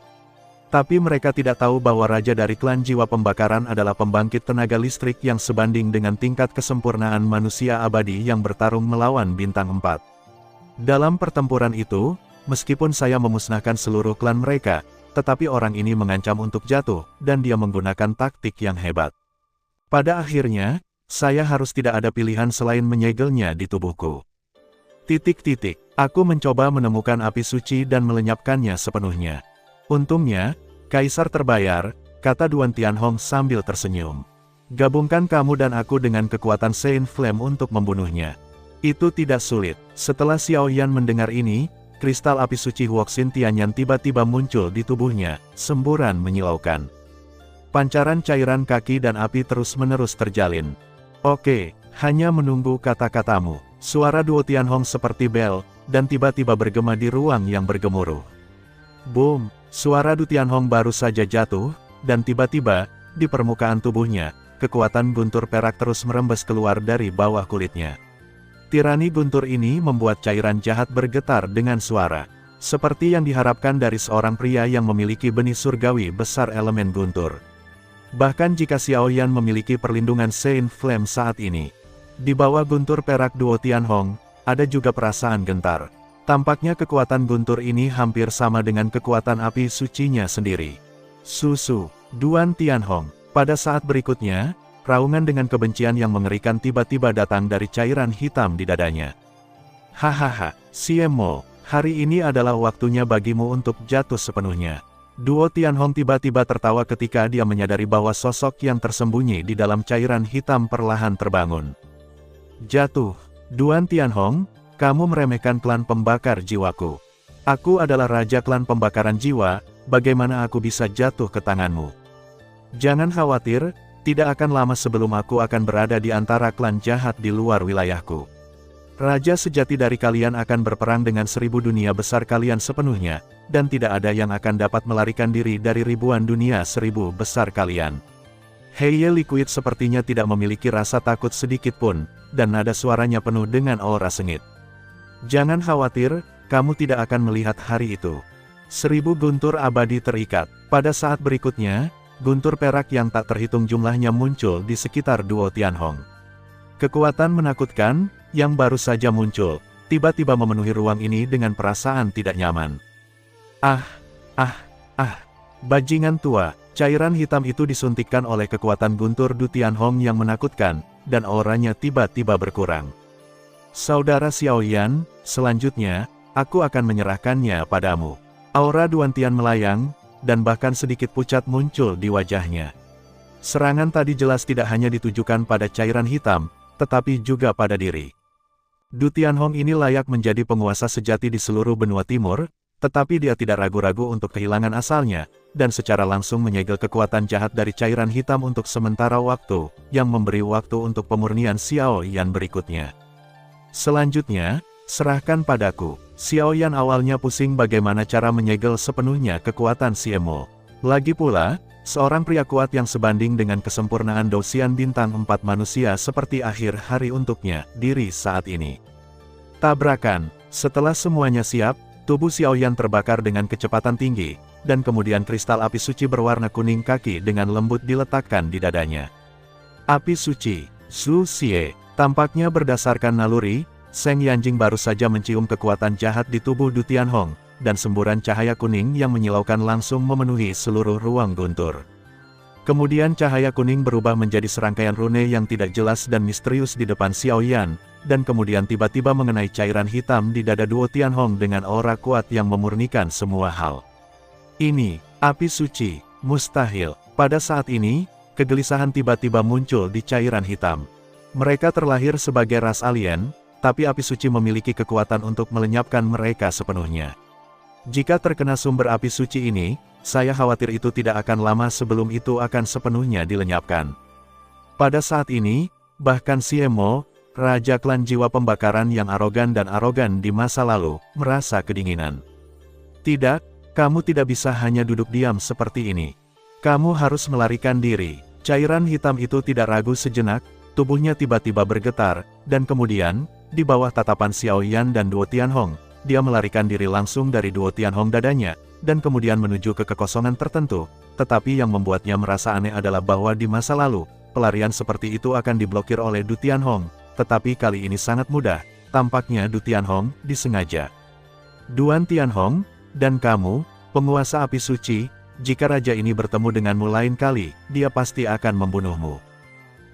Tapi mereka tidak tahu bahwa raja dari klan jiwa pembakaran adalah pembangkit tenaga listrik yang sebanding dengan tingkat kesempurnaan manusia abadi yang bertarung melawan bintang 4. Dalam pertempuran itu, meskipun saya memusnahkan seluruh klan mereka, tetapi orang ini mengancam untuk jatuh, dan dia menggunakan taktik yang hebat. Pada akhirnya, saya harus tidak ada pilihan selain menyegelnya di tubuhku. Aku mencoba menemukan api suci dan melenyapkannya sepenuhnya. Untungnya, Kaisar terbayar, kata Duan Tianhong sambil tersenyum. Gabungkan kamu dan aku dengan kekuatan Saint Flame untuk membunuhnya. Itu tidak sulit. Setelah Xiao Yan mendengar ini, kristal api suci Huoxin Tianyan tiba-tiba muncul di tubuhnya, semburan menyilaukan. Pancaran cairan kaki dan api terus-menerus terjalin. Oke, hanya menunggu kata-katamu. Suara Duo Tianhong seperti bel, dan tiba-tiba bergema di ruang yang bergemuruh. Boom, suara Du Tianhong baru saja jatuh, dan tiba-tiba, di permukaan tubuhnya, kekuatan guntur perak terus merembes keluar dari bawah kulitnya. Tirani guntur ini membuat cairan jahat bergetar dengan suara. Seperti yang diharapkan dari seorang pria yang memiliki benih surgawi besar elemen guntur. Bahkan jika Xiao Yan memiliki perlindungan Saint Flame saat ini, di bawah guntur perak Duo Tianhong, ada juga perasaan gentar. Tampaknya kekuatan guntur ini hampir sama dengan kekuatan api sucinya sendiri. Susu, Duan Tianhong. Pada saat berikutnya, raungan dengan kebencian yang mengerikan tiba-tiba datang dari cairan hitam di dadanya. Hahaha, Siemo, hari ini adalah waktunya bagimu untuk jatuh sepenuhnya. Duo Tianhong tiba-tiba tertawa ketika dia menyadari bahwa sosok yang tersembunyi di dalam cairan hitam perlahan terbangun. Jatuh, Duan Tianhong, kamu meremehkan klan pembakar jiwaku. Aku adalah Raja Klan Pembakaran Jiwa, bagaimana aku bisa jatuh ke tanganmu? Jangan khawatir, tidak akan lama sebelum aku akan berada di antara klan jahat di luar wilayahku. Raja sejati dari kalian akan berperang dengan 1000 dunia besar kalian sepenuhnya, dan tidak ada yang akan dapat melarikan diri dari ribuan dunia 1000 besar kalian. Heye Liquid sepertinya tidak memiliki rasa takut sedikit pun, dan nada suaranya penuh dengan aura sengit. Jangan khawatir, kamu tidak akan melihat hari itu. 1000 guntur abadi terikat. Pada saat berikutnya, guntur perak yang tak terhitung jumlahnya muncul di sekitar Duo Tianhong. Kekuatan menakutkan, yang baru saja muncul, tiba-tiba memenuhi ruang ini dengan perasaan tidak nyaman. Bajingan tua, cairan hitam itu disuntikkan oleh kekuatan guntur Du Tianhong yang menakutkan, dan auranya tiba-tiba berkurang. Saudara Xiaoyan, selanjutnya, aku akan menyerahkannya padamu. Aura Duantian melayang, dan bahkan sedikit pucat muncul di wajahnya. Serangan tadi jelas tidak hanya ditujukan pada cairan hitam, tetapi juga pada diri. Du Tianhong ini layak menjadi penguasa sejati di seluruh benua timur, tetapi dia tidak ragu-ragu untuk kehilangan asalnya, dan secara langsung menyegel kekuatan jahat dari cairan hitam untuk sementara waktu, yang memberi waktu untuk pemurnian Xiaoyan berikutnya. Selanjutnya, serahkan padaku. Xiaoyan awalnya pusing bagaimana cara menyegel sepenuhnya kekuatan Siemo. Lagi pula, seorang pria kuat yang sebanding dengan kesempurnaan Douxian bintang 4 manusia seperti akhir hari untuknya, diri saat ini. Tabrakan. Setelah semuanya siap, tubuh Xiaoyan terbakar dengan kecepatan tinggi, dan kemudian kristal api suci berwarna kuning kaki dengan lembut diletakkan di dadanya. Api suci, Su Xie, tampaknya berdasarkan naluri, Seng Yanjing baru saja mencium kekuatan jahat di tubuh Du Tianhong, dan semburan cahaya kuning yang menyilaukan langsung memenuhi seluruh ruang guntur. Kemudian cahaya kuning berubah menjadi serangkaian rune yang tidak jelas dan misterius di depan Xiaoyan, dan kemudian tiba-tiba mengenai cairan hitam di dada Duo Tianhong dengan aura kuat yang memurnikan semua hal. Ini, api suci, mustahil. Pada saat ini, kegelisahan tiba-tiba muncul di cairan hitam. Mereka terlahir sebagai ras alien, tapi api suci memiliki kekuatan untuk melenyapkan mereka sepenuhnya. Jika terkena sumber api suci ini, saya khawatir itu tidak akan lama sebelum itu akan sepenuhnya dilenyapkan. Pada saat ini, bahkan Siemo, Raja Klan Jiwa Pembakaran yang arogan di masa lalu, merasa kedinginan. Tidak, kamu tidak bisa hanya duduk diam seperti ini. Kamu harus melarikan diri. Cairan hitam itu tidak ragu sejenak, tubuhnya tiba-tiba bergetar, dan kemudian, di bawah tatapan Xiaoyan dan Duo Tianhong, dia melarikan diri langsung dari Duo Tianhong dadanya, dan kemudian menuju ke kekosongan tertentu, tetapi yang membuatnya merasa aneh adalah bahwa di masa lalu, pelarian seperti itu akan diblokir oleh Du Tianhong, tetapi kali ini sangat mudah, tampaknya Du Tianhong disengaja. Duan Tianhong, dan kamu, penguasa api suci, jika raja ini bertemu denganmu lain kali, dia pasti akan membunuhmu.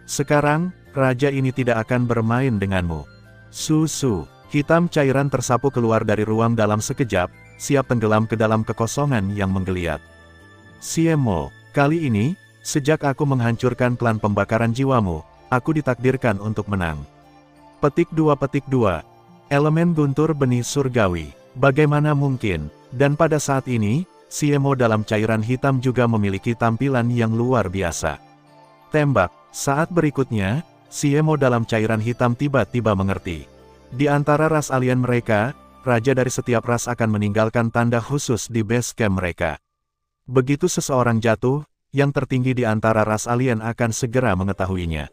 Sekarang, raja ini tidak akan bermain denganmu. Susu, hitam cairan tersapu keluar dari ruang dalam sekejap, siap tenggelam ke dalam kekosongan yang menggeliat. Siemo, kali ini, sejak aku menghancurkan klan pembakaran jiwamu, aku ditakdirkan untuk menang. Petik 2. Elemen guntur benih surgawi, bagaimana mungkin, dan pada saat ini, Siemo dalam cairan hitam juga memiliki tampilan yang luar biasa. Tembak, saat berikutnya, Siemo dalam cairan hitam tiba-tiba mengerti. Di antara ras alien mereka, raja dari setiap ras akan meninggalkan tanda khusus di base camp mereka. Begitu seseorang jatuh, yang tertinggi di antara ras alien akan segera mengetahuinya.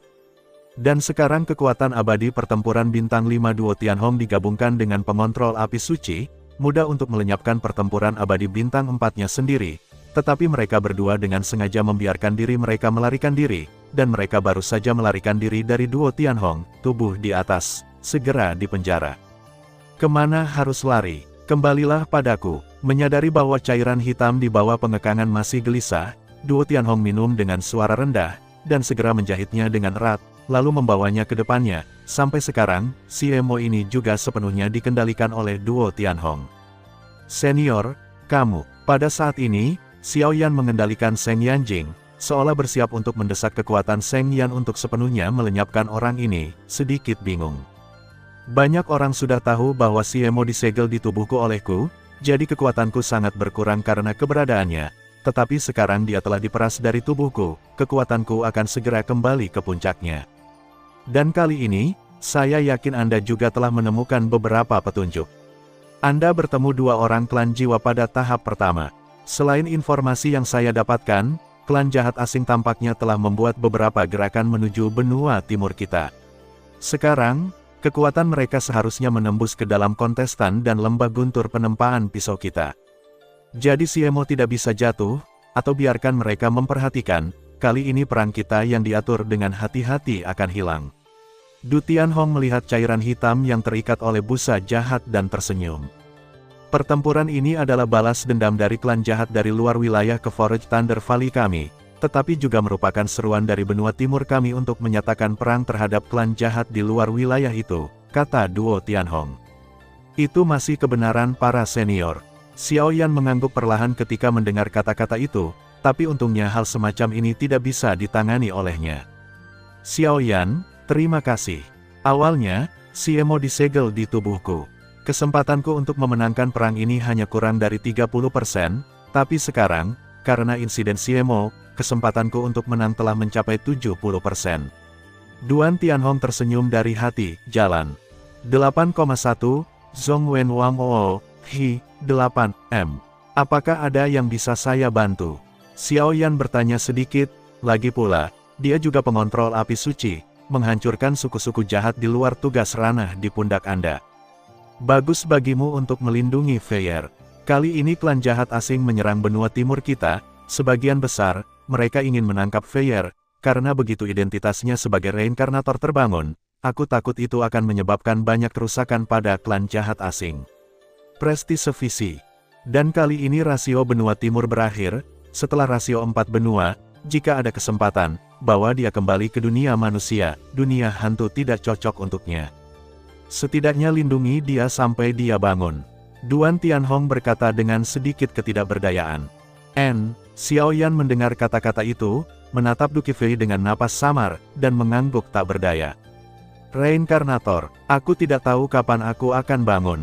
Dan sekarang kekuatan abadi pertempuran bintang 5 Duo Tianhong digabungkan dengan pengontrol api suci, mudah untuk melenyapkan pertempuran abadi bintang 4-nya sendiri, tetapi mereka berdua dengan sengaja membiarkan diri mereka melarikan diri, dan mereka baru saja melarikan diri dari Duo Tianhong, tubuh di atas, segera dipenjara. Kemana harus lari? Kembalilah padaku. Menyadari bahwa cairan hitam di bawah pengekangan masih gelisah, Duo Tianhong minum dengan suara rendah, dan segera menjahitnya dengan erat, lalu membawanya ke depannya. Sampai sekarang, Siemo ini juga sepenuhnya dikendalikan oleh Duo Tianhong. Senior, kamu. Pada saat ini, Xiaoyan mengendalikan Seng Yanjing, seolah bersiap untuk mendesak kekuatan Seng Yan untuk sepenuhnya melenyapkan orang ini, sedikit bingung. Banyak orang sudah tahu bahwa Siemo disegel di tubuhku olehku, jadi kekuatanku sangat berkurang karena keberadaannya, tetapi sekarang dia telah diperas dari tubuhku, kekuatanku akan segera kembali ke puncaknya. Dan kali ini, saya yakin Anda juga telah menemukan beberapa petunjuk. Anda bertemu dua orang klan jiwa pada tahap pertama. Selain informasi yang saya dapatkan, klan jahat asing tampaknya telah membuat beberapa gerakan menuju benua timur kita. Sekarang, kekuatan mereka seharusnya menembus ke dalam kontestan dan lembah guntur penempaan pisau kita. Jadi Siemo tidak bisa jatuh, atau biarkan mereka memperhatikan, kali ini perang kita yang diatur dengan hati-hati akan hilang. Du Tianhong melihat cairan hitam yang terikat oleh busa jahat dan tersenyum. Pertempuran ini adalah balas dendam dari klan jahat dari luar wilayah ke Forge Thunder Valley kami, tetapi juga merupakan seruan dari benua timur kami untuk menyatakan perang terhadap klan jahat di luar wilayah itu, kata Duo Tianhong. Itu masih kebenaran para senior. Xiao Yan mengangguk perlahan ketika mendengar kata-kata itu, tapi untungnya hal semacam ini tidak bisa ditangani olehnya. Xiao Yan, terima kasih. Awalnya, Siemo disegel di tubuhku. Kesempatanku untuk memenangkan perang ini hanya kurang dari 30%, tapi sekarang, karena insiden Siemo, kesempatanku untuk menang telah mencapai 70%. Duan Tianhong tersenyum dari hati, jalan. 8,1, Zhong Wen Wang Oo, Hi, 8, M. Apakah ada yang bisa saya bantu? Xiao Yan bertanya sedikit, lagi pula, dia juga pengontrol api suci, menghancurkan suku-suku jahat di luar tugas ranah di pundak Anda. Bagus bagimu untuk melindungi Feier. Kali ini klan jahat asing menyerang benua timur kita, sebagian besar, mereka ingin menangkap Feier, karena begitu identitasnya sebagai reinkarnator terbangun, aku takut itu akan menyebabkan banyak kerusakan pada klan jahat asing. Prestise visi. Dan kali ini rasio benua timur berakhir, setelah rasio 4 benua, jika ada kesempatan, bawa dia kembali ke dunia manusia, dunia hantu tidak cocok untuknya. Setidaknya lindungi dia sampai dia bangun. Duan Tianhong berkata dengan sedikit ketidakberdayaan. Xiao Yan mendengar kata-kata itu, menatap Du Qifei dengan napas samar, dan mengangguk tak berdaya. Reinkarnator, aku tidak tahu kapan aku akan bangun.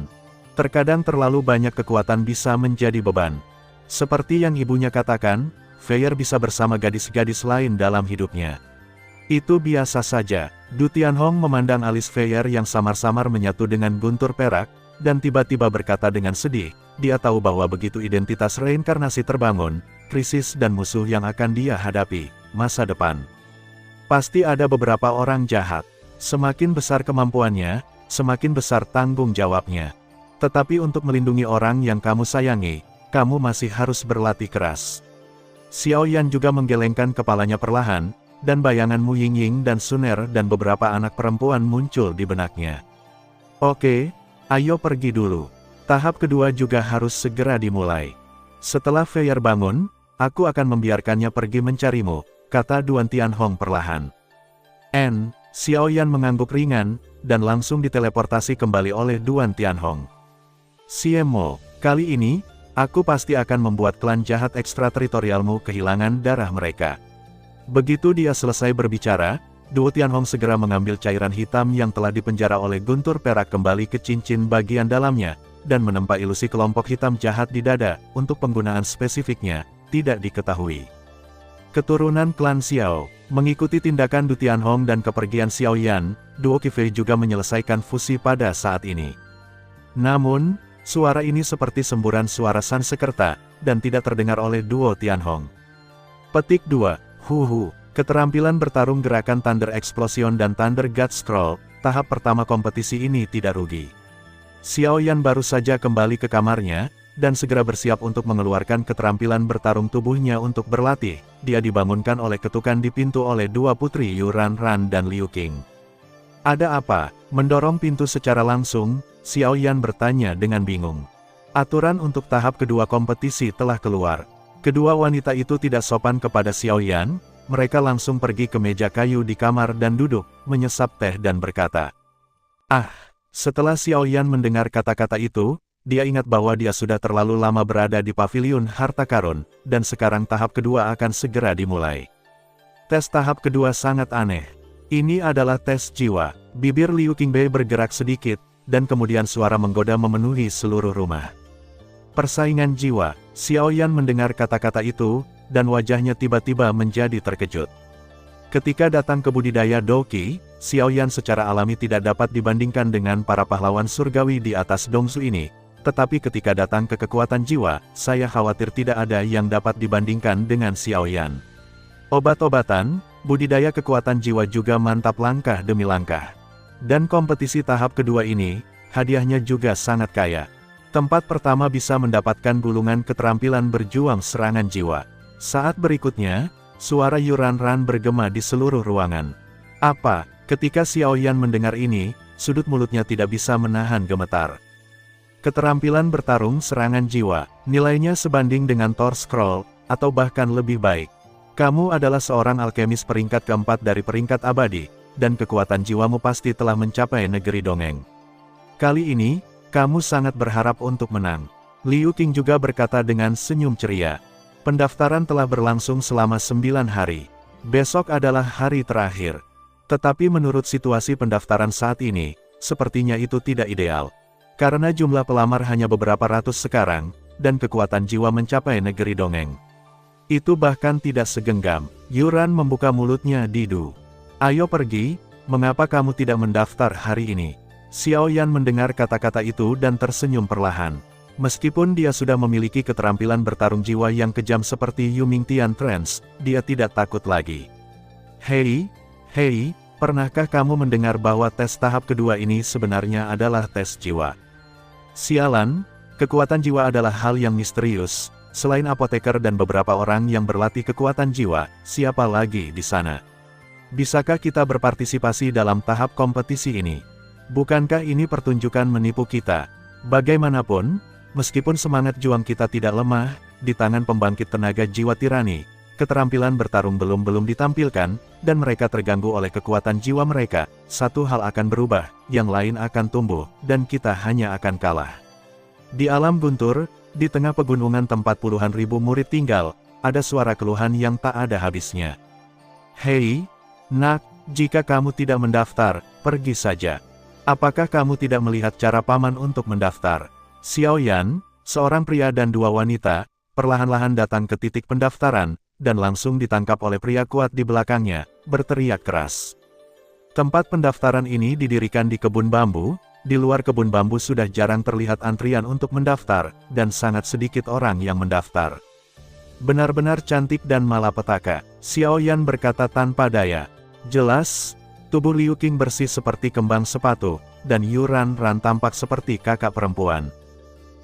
Terkadang terlalu banyak kekuatan bisa menjadi beban. Seperti yang ibunya katakan, Feier bisa bersama gadis-gadis lain dalam hidupnya. Itu biasa saja. Du Tianhong memandang alis Feier yang samar-samar menyatu dengan guntur perak, dan tiba-tiba berkata dengan sedih, dia tahu bahwa begitu identitas reinkarnasi terbangun, krisis dan musuh yang akan dia hadapi, masa depan. Pasti ada beberapa orang jahat. Semakin besar kemampuannya, semakin besar tanggung jawabnya. Tetapi untuk melindungi orang yang kamu sayangi, kamu masih harus berlatih keras. Xiao Yan juga menggelengkan kepalanya perlahan, dan bayangan Mu Yingying dan Suner dan beberapa anak perempuan muncul di benaknya. Oke, ayo pergi dulu. Tahap kedua juga harus segera dimulai. Setelah Feier bangun, aku akan membiarkannya pergi mencarimu, kata Duan Tianhong perlahan. Xiao Yan mengangguk ringan, dan langsung diteleportasi kembali oleh Duan Tianhong. Siemo, kali ini, aku pasti akan membuat klan jahat ekstrateritorialmu kehilangan darah mereka. Begitu dia selesai berbicara, Duo Tianhong segera mengambil cairan hitam yang telah dipenjara oleh guntur perak kembali ke cincin bagian dalamnya, dan menempa ilusi kelompok hitam jahat di dada, untuk penggunaan spesifiknya, tidak diketahui. Keturunan klan Xiao, mengikuti tindakan Du Tianhong dan kepergian Xiao Yan, Duo Qifei juga menyelesaikan fusi pada saat ini. Namun, suara ini seperti semburan suara Sansekerta, dan tidak terdengar oleh Duo Tianhong. Petik 2, Huhu, keterampilan bertarung gerakan Thunder Explosion dan Thunder God Scroll, tahap pertama kompetisi ini tidak rugi. Xiao Yan baru saja kembali ke kamarnya, dan segera bersiap untuk mengeluarkan keterampilan bertarung tubuhnya untuk berlatih. Dia dibangunkan oleh ketukan di pintu oleh dua putri Yu Ran Ran dan Liu Qing. Ada apa? Mendorong pintu secara langsung, Xiao Yan bertanya dengan bingung. Aturan untuk tahap kedua kompetisi telah keluar. Kedua wanita itu tidak sopan kepada Xiao Yan, mereka langsung pergi ke meja kayu di kamar dan duduk, menyesap teh dan berkata. Setelah Xiao Yan mendengar kata-kata itu, dia ingat bahwa dia sudah terlalu lama berada di paviliun harta karun, dan sekarang tahap kedua akan segera dimulai. Tes tahap kedua sangat aneh. Ini adalah tes jiwa. Bibir Liu Qingbei bergerak sedikit, dan kemudian suara menggoda memenuhi seluruh rumah. Persaingan jiwa. Xiaoyan mendengar kata-kata itu, dan wajahnya tiba-tiba menjadi terkejut. Ketika datang ke budidaya Doqi, Xiaoyan secara alami tidak dapat dibandingkan dengan para pahlawan surgawi di atas Dongsu ini. Tetapi ketika datang ke kekuatan jiwa, saya khawatir tidak ada yang dapat dibandingkan dengan Xiaoyan. Obat-obatan, budidaya kekuatan jiwa juga mantap langkah demi langkah. Dan kompetisi tahap kedua ini, hadiahnya juga sangat kaya. Tempat pertama bisa mendapatkan gulungan keterampilan berjuang serangan jiwa. Saat berikutnya, suara Yuran-ran bergema di seluruh ruangan. Apa? Ketika Xiaoyan mendengar ini, sudut mulutnya tidak bisa menahan gemetar. Keterampilan bertarung serangan jiwa, nilainya sebanding dengan Thor Scroll, atau bahkan lebih baik. Kamu adalah seorang alkemis peringkat keempat dari peringkat abadi, dan kekuatan jiwamu pasti telah mencapai negeri dongeng. Kali ini, kamu sangat berharap untuk menang. Liu Qing juga berkata dengan senyum ceria. Pendaftaran telah berlangsung selama 9 hari. Besok adalah hari terakhir. Tetapi menurut situasi pendaftaran saat ini, sepertinya itu tidak ideal. Karena jumlah pelamar hanya beberapa ratus sekarang, dan kekuatan jiwa mencapai negeri dongeng. Itu bahkan tidak segenggam. Yuran membuka mulutnya didu. Ayo pergi, mengapa kamu tidak mendaftar hari ini? Xiaoyan mendengar kata-kata itu dan tersenyum perlahan. Meskipun dia sudah memiliki keterampilan bertarung jiwa yang kejam seperti Yu Mingtian Trance, dia tidak takut lagi. Hei, pernahkah kamu mendengar bahwa tes tahap kedua ini sebenarnya adalah tes jiwa? Sialan, kekuatan jiwa adalah hal yang misterius. Selain apoteker dan beberapa orang yang berlatih kekuatan jiwa, siapa lagi di sana? Bisakah kita berpartisipasi dalam tahap kompetisi ini? Bukankah ini pertunjukan menipu kita? Bagaimanapun, meskipun semangat juang kita tidak lemah, di tangan pembangkit tenaga jiwa tirani, keterampilan bertarung belum ditampilkan, dan mereka terganggu oleh kekuatan jiwa mereka, satu hal akan berubah, yang lain akan tumbuh, dan kita hanya akan kalah. Di alam guntur, di tengah pegunungan tempat puluhan ribu murid tinggal, ada suara keluhan yang tak ada habisnya. Hei, nak, jika kamu tidak mendaftar, pergi saja. Apakah kamu tidak melihat cara paman untuk mendaftar? Xiaoyan, seorang pria dan dua wanita, perlahan-lahan datang ke titik pendaftaran, dan langsung ditangkap oleh pria kuat di belakangnya, berteriak keras. Tempat pendaftaran ini didirikan di kebun bambu. Di luar kebun bambu sudah jarang terlihat antrian untuk mendaftar, dan sangat sedikit orang yang mendaftar. Benar-benar cantik dan malapetaka, Xiaoyan berkata tanpa daya. Jelas, tubuh Liu Qing bersih seperti kembang sepatu, dan Yuran-ran tampak seperti kakak perempuan.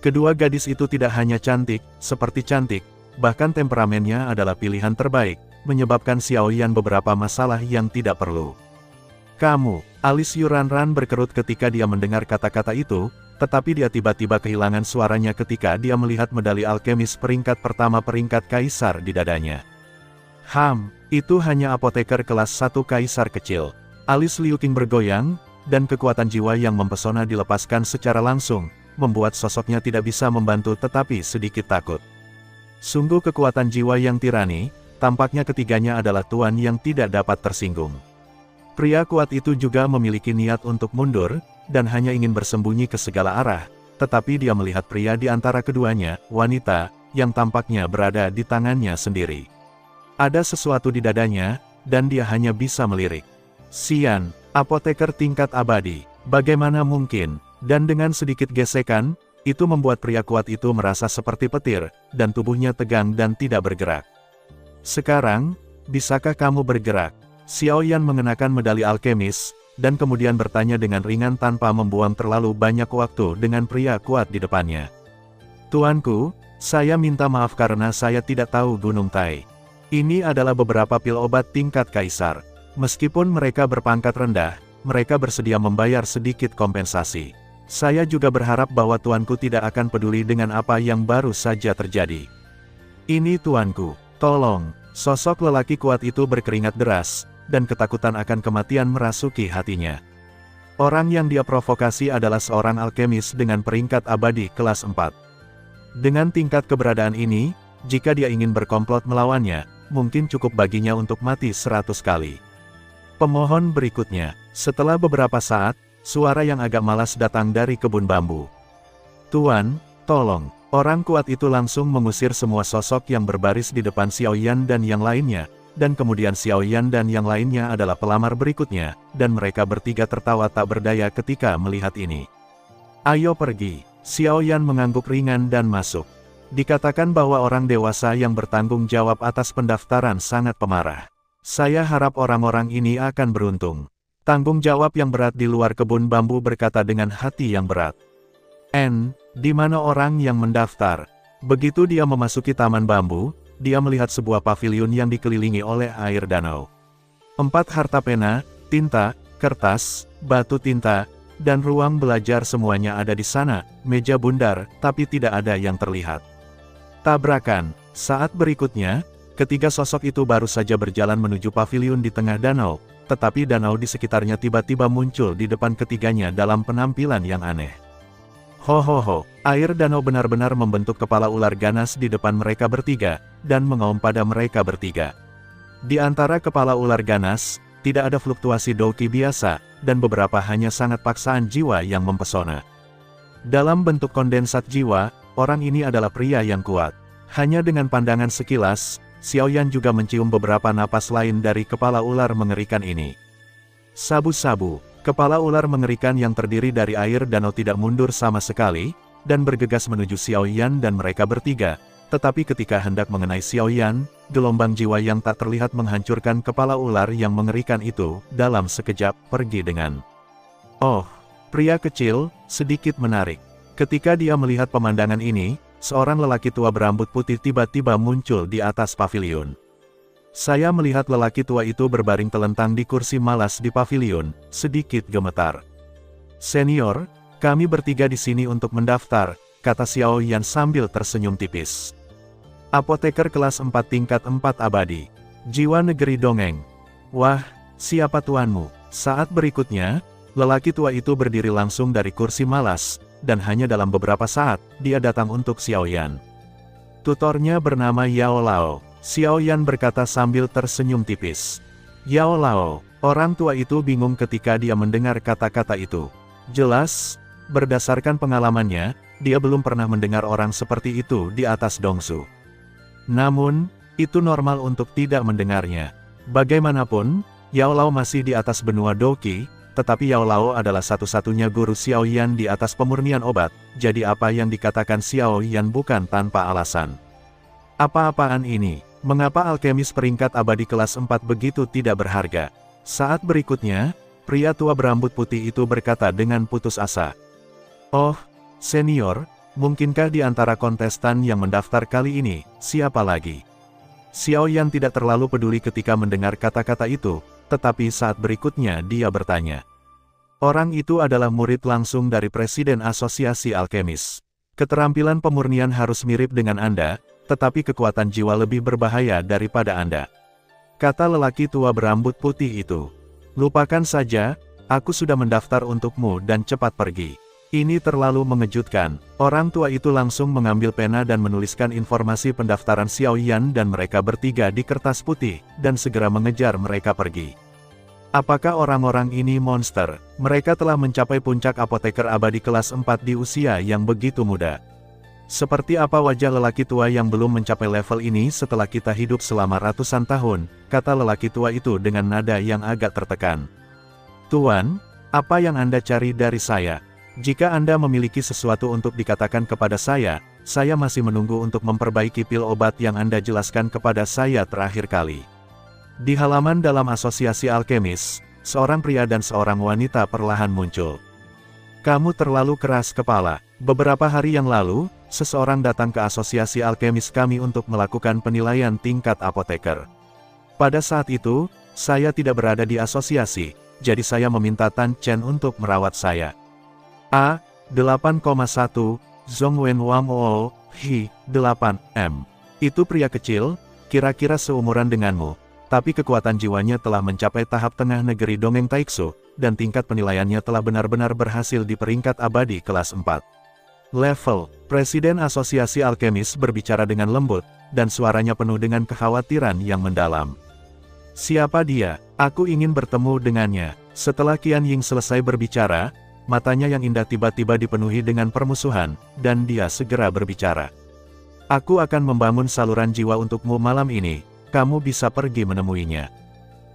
Kedua gadis itu tidak hanya cantik, seperti cantik, bahkan temperamennya adalah pilihan terbaik, menyebabkan Xiaoyan beberapa masalah yang tidak perlu. Kamu, alis Yuran-ran berkerut ketika dia mendengar kata-kata itu, tetapi dia tiba-tiba kehilangan suaranya ketika dia melihat medali alkemis peringkat pertama peringkat kaisar di dadanya. Itu hanya apoteker kelas 1 kaisar kecil. Alis Liu Qing bergoyang, dan kekuatan jiwa yang mempesona dilepaskan secara langsung, membuat sosoknya tidak bisa membantu tetapi sedikit takut. Sungguh kekuatan jiwa yang tirani, tampaknya ketiganya adalah tuan yang tidak dapat tersinggung. Pria kuat itu juga memiliki niat untuk mundur, dan hanya ingin bersembunyi ke segala arah, tetapi dia melihat pria di antara keduanya, wanita, yang tampaknya berada di tangannya sendiri. Ada sesuatu di dadanya, dan dia hanya bisa melirik. Xian, apoteker tingkat abadi, bagaimana mungkin? Dan dengan sedikit gesekan, itu membuat pria kuat itu merasa seperti petir, dan tubuhnya tegang dan tidak bergerak. Sekarang, bisakah kamu bergerak? Xiaoyan mengenakan medali alkemis, dan kemudian bertanya dengan ringan tanpa membuang terlalu banyak waktu dengan pria kuat di depannya. Tuanku, saya minta maaf karena saya tidak tahu Gunung Tai. Ini adalah beberapa pil obat tingkat kaisar. Meskipun mereka berpangkat rendah, mereka bersedia membayar sedikit kompensasi. Saya juga berharap bahwa tuanku tidak akan peduli dengan apa yang baru saja terjadi. Ini tuanku, tolong. Sosok lelaki kuat itu berkeringat deras, dan ketakutan akan kematian merasuki hatinya. Orang yang dia provokasi adalah seorang alkemis dengan peringkat abadi kelas 4. Dengan tingkat keberadaan ini, jika dia ingin berkomplot melawannya, mungkin cukup baginya untuk mati 100 kali. Pemohon berikutnya. Setelah beberapa saat, suara yang agak malas datang dari kebun bambu. Tuan, tolong, Orang kuat itu langsung mengusir semua sosok yang berbaris di depan Xiao Yan dan yang lainnya, dan kemudian Xiao Yan dan yang lainnya adalah pelamar berikutnya, dan mereka bertiga tertawa tak berdaya ketika melihat ini. Ayo pergi. Xiao Yan mengangguk ringan dan masuk. Dikatakan bahwa orang dewasa yang bertanggung jawab atas pendaftaran sangat pemarah. Saya harap orang-orang ini akan beruntung. Tanggung jawab yang berat di luar kebun bambu berkata dengan hati yang berat. Di mana orang yang mendaftar? Begitu dia memasuki taman bambu, dia melihat sebuah paviliun yang dikelilingi oleh air danau. 4 harta pena, tinta, kertas, batu tinta, dan ruang belajar semuanya ada di sana, meja bundar, tapi tidak ada yang terlihat. Tabrakan. Saat berikutnya, ketiga sosok itu baru saja berjalan menuju paviliun di tengah danau, tetapi danau di sekitarnya tiba-tiba muncul di depan ketiganya dalam penampilan yang aneh. Ho, air danau benar-benar membentuk kepala ular ganas di depan mereka bertiga, dan mengaum pada mereka bertiga. Di antara kepala ular ganas, tidak ada fluktuasi doki biasa, dan beberapa hanya sangat paksaan jiwa yang mempesona. Dalam bentuk kondensat jiwa, orang ini adalah pria yang kuat. Hanya dengan pandangan sekilas, Xiao Yan juga mencium beberapa napas lain dari kepala ular mengerikan ini. Sabu-sabu. Kepala ular mengerikan yang terdiri dari air danau tidak mundur sama sekali, dan bergegas menuju Xiao Yan dan mereka bertiga. Tetapi ketika hendak mengenai Xiao Yan, gelombang jiwa yang tak terlihat menghancurkan kepala ular yang mengerikan itu, dalam sekejap, pergi dengan. Oh, pria kecil, sedikit menarik. Ketika dia melihat pemandangan ini, seorang lelaki tua berambut putih tiba-tiba muncul di atas paviliun. Saya melihat lelaki tua itu berbaring telentang di kursi malas di paviliun, sedikit gemetar. Senior, kami bertiga di sini untuk mendaftar, kata Xiao Yan sambil tersenyum tipis. Apoteker kelas 4 tingkat 4 abadi. Jiwa negeri dongeng. Wah, siapa tuanmu? Saat berikutnya, lelaki tua itu berdiri langsung dari kursi malas, dan hanya dalam beberapa saat, dia datang untuk Xiao Yan. Tutornya bernama Yao Lao. Xiao Yan berkata sambil tersenyum tipis. Yao Lao, orang tua itu bingung ketika dia mendengar kata-kata itu. Jelas, berdasarkan pengalamannya, dia belum pernah mendengar orang seperti itu di atas Dongsu. Namun, itu normal untuk tidak mendengarnya. Bagaimanapun, Yao Lao masih di atas benua Doki, tetapi Yao Lao adalah satu-satunya guru Xiao Yan di atas pemurnian obat, jadi apa yang dikatakan Xiao Yan bukan tanpa alasan. Apa-apaan ini? Mengapa alkemis peringkat abadi kelas 4 begitu tidak berharga? Saat berikutnya, pria tua berambut putih itu berkata dengan putus asa. Oh, senior, mungkinkah di antara kontestan yang mendaftar kali ini, siapa lagi? Xiao Yan tidak terlalu peduli ketika mendengar kata-kata itu, tetapi saat berikutnya dia bertanya. Orang itu adalah murid langsung dari Presiden Asosiasi Alkemis. Keterampilan pemurnian harus mirip dengan Anda, tetapi kekuatan jiwa lebih berbahaya daripada Anda. Kata lelaki tua berambut putih itu. Lupakan saja, aku sudah mendaftar untukmu dan cepat pergi. Ini terlalu mengejutkan. Orang tua itu langsung mengambil pena dan menuliskan informasi pendaftaran Xiao Yan dan mereka bertiga di kertas putih, dan segera mengejar mereka pergi. Apakah orang-orang ini monster? Mereka telah mencapai puncak apoteker abadi kelas 4 di usia yang begitu muda. Seperti apa wajah lelaki tua yang belum mencapai level ini setelah kita hidup selama ratusan tahun, kata lelaki tua itu dengan nada yang agak tertekan. Tuan, apa yang Anda cari dari saya? Jika Anda memiliki sesuatu untuk dikatakan kepada saya masih menunggu untuk memperbaiki pil obat yang Anda jelaskan kepada saya terakhir kali. Di halaman dalam asosiasi alkemis, seorang pria dan seorang wanita perlahan muncul. Kamu terlalu keras kepala. Beberapa hari yang lalu, seseorang datang ke asosiasi alkemis kami untuk melakukan penilaian tingkat apoteker. Pada saat itu, saya tidak berada di asosiasi, jadi saya meminta Tan Chen untuk merawat saya. A. 8,1, Zhongwen Wang O, Hi, 8M. Itu pria kecil, kira-kira seumuran denganmu, tapi kekuatan jiwanya telah mencapai tahap tengah negeri dongeng Taiksu, dan tingkat penilaiannya telah benar-benar berhasil di peringkat abadi kelas 4. Level, Presiden Asosiasi Alkemis berbicara dengan lembut, dan suaranya penuh dengan kekhawatiran yang mendalam. Siapa dia? Aku ingin bertemu dengannya. Setelah Qian Ying selesai berbicara, matanya yang indah tiba-tiba dipenuhi dengan permusuhan, dan dia segera berbicara. Aku akan membangun saluran jiwa untukmu malam ini, kamu bisa pergi menemuinya.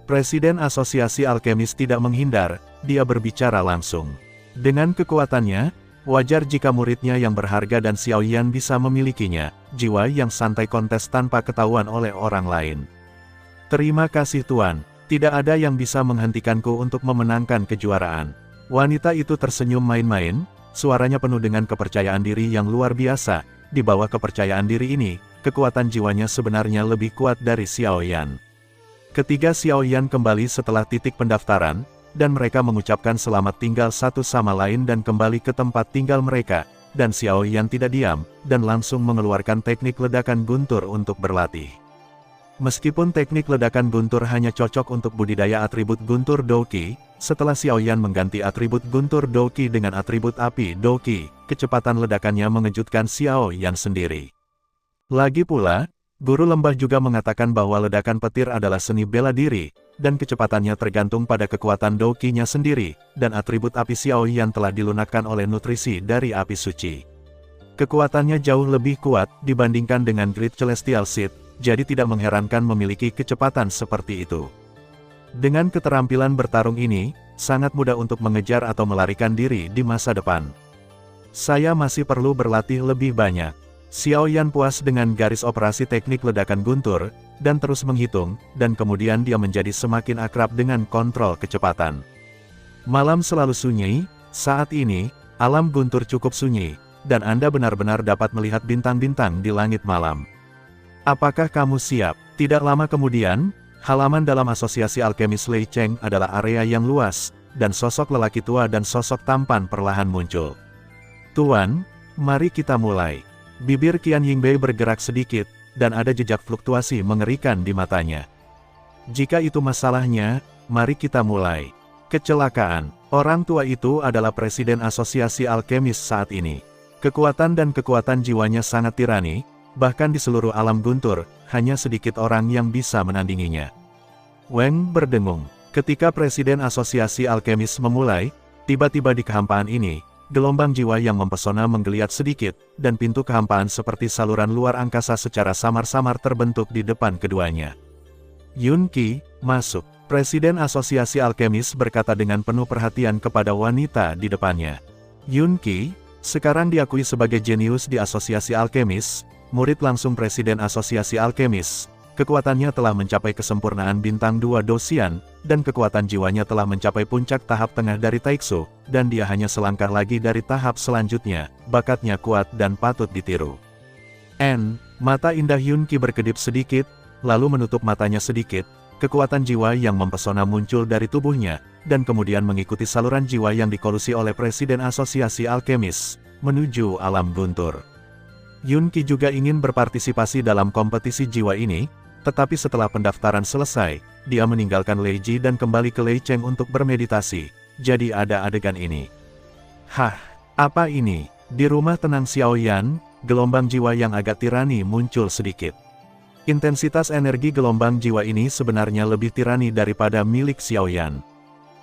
Presiden Asosiasi Alkemis tidak menghindar, dia berbicara langsung. Dengan kekuatannya, wajar jika muridnya yang berharga dan Xiaoyan bisa memilikinya, jiwa yang santai kontes tanpa ketahuan oleh orang lain. Terima kasih Tuan, tidak ada yang bisa menghentikanku untuk memenangkan kejuaraan. Wanita itu tersenyum main-main, suaranya penuh dengan kepercayaan diri yang luar biasa. Di bawah kepercayaan diri ini, kekuatan jiwanya sebenarnya lebih kuat dari Xiaoyan. Ketiga Xiaoyan kembali setelah titik pendaftaran, dan mereka mengucapkan selamat tinggal satu sama lain dan kembali ke tempat tinggal mereka, dan Xiaoyan tidak diam, dan langsung mengeluarkan teknik ledakan guntur untuk berlatih. Meskipun teknik ledakan guntur hanya cocok untuk budidaya atribut guntur Douqi, setelah Xiaoyan mengganti atribut guntur Douqi dengan atribut api Douqi, kecepatan ledakannya mengejutkan Xiaoyan sendiri. Lagi pula, guru lembah juga mengatakan bahwa ledakan petir adalah seni bela diri, dan kecepatannya tergantung pada kekuatan Douqi-nya sendiri, dan atribut api Xiaoyan telah dilunakkan oleh nutrisi dari api suci. Kekuatannya jauh lebih kuat dibandingkan dengan Great Celestial Seed, jadi tidak mengherankan memiliki kecepatan seperti itu. Dengan keterampilan bertarung ini, sangat mudah untuk mengejar atau melarikan diri di masa depan. Saya masih perlu berlatih lebih banyak. Xiaoyan puas dengan garis operasi teknik ledakan guntur, dan terus menghitung, dan kemudian dia menjadi semakin akrab dengan kontrol kecepatan. Malam selalu sunyi, saat ini, alam guntur cukup sunyi, dan Anda benar-benar dapat melihat bintang-bintang di langit malam. Apakah kamu siap? Tidak lama kemudian, halaman dalam Asosiasi Alkemis Lei Cheng adalah area yang luas, dan sosok lelaki tua dan sosok tampan perlahan muncul. Tuan, mari kita mulai. Bibir Qian Yingbei bergerak sedikit, dan ada jejak fluktuasi mengerikan di matanya. Jika itu masalahnya, mari kita mulai. Kecelakaan. Orang tua itu adalah Presiden Asosiasi Alkemis saat ini. Kekuatan dan kekuatan jiwanya sangat tirani, bahkan di seluruh alam guntur, hanya sedikit orang yang bisa menandinginya. Weng berdengung. Ketika Presiden Asosiasi Alkemis memulai, tiba-tiba di kehampaan ini, gelombang jiwa yang mempesona menggeliat sedikit, dan pintu kehampaan seperti saluran luar angkasa secara samar-samar terbentuk di depan keduanya. Yun Qi, masuk. Presiden Asosiasi Alkemis berkata dengan penuh perhatian kepada wanita di depannya. Yun Qi, sekarang diakui sebagai jenius di Asosiasi Alkemis, murid langsung Presiden Asosiasi Alkemis, kekuatannya telah mencapai kesempurnaan bintang 2 Dosian, dan kekuatan jiwanya telah mencapai puncak tahap tengah dari Taiksu, dan dia hanya selangkah lagi dari tahap selanjutnya, bakatnya kuat dan patut ditiru. Mata indah Yun Qi berkedip sedikit, lalu menutup matanya sedikit, kekuatan jiwa yang mempesona muncul dari tubuhnya, dan kemudian mengikuti saluran jiwa yang dikolusi oleh Presiden Asosiasi Alkemis, menuju alam guntur. Yun Qi juga ingin berpartisipasi dalam kompetisi jiwa ini, tetapi setelah pendaftaran selesai, dia meninggalkan Lei Ji dan kembali ke Lei Cheng untuk bermeditasi, jadi ada adegan ini. Hah, apa ini? Di rumah tenang Xiaoyan, gelombang jiwa yang agak tirani muncul sedikit. Intensitas energi gelombang jiwa ini sebenarnya lebih tirani daripada milik Xiaoyan.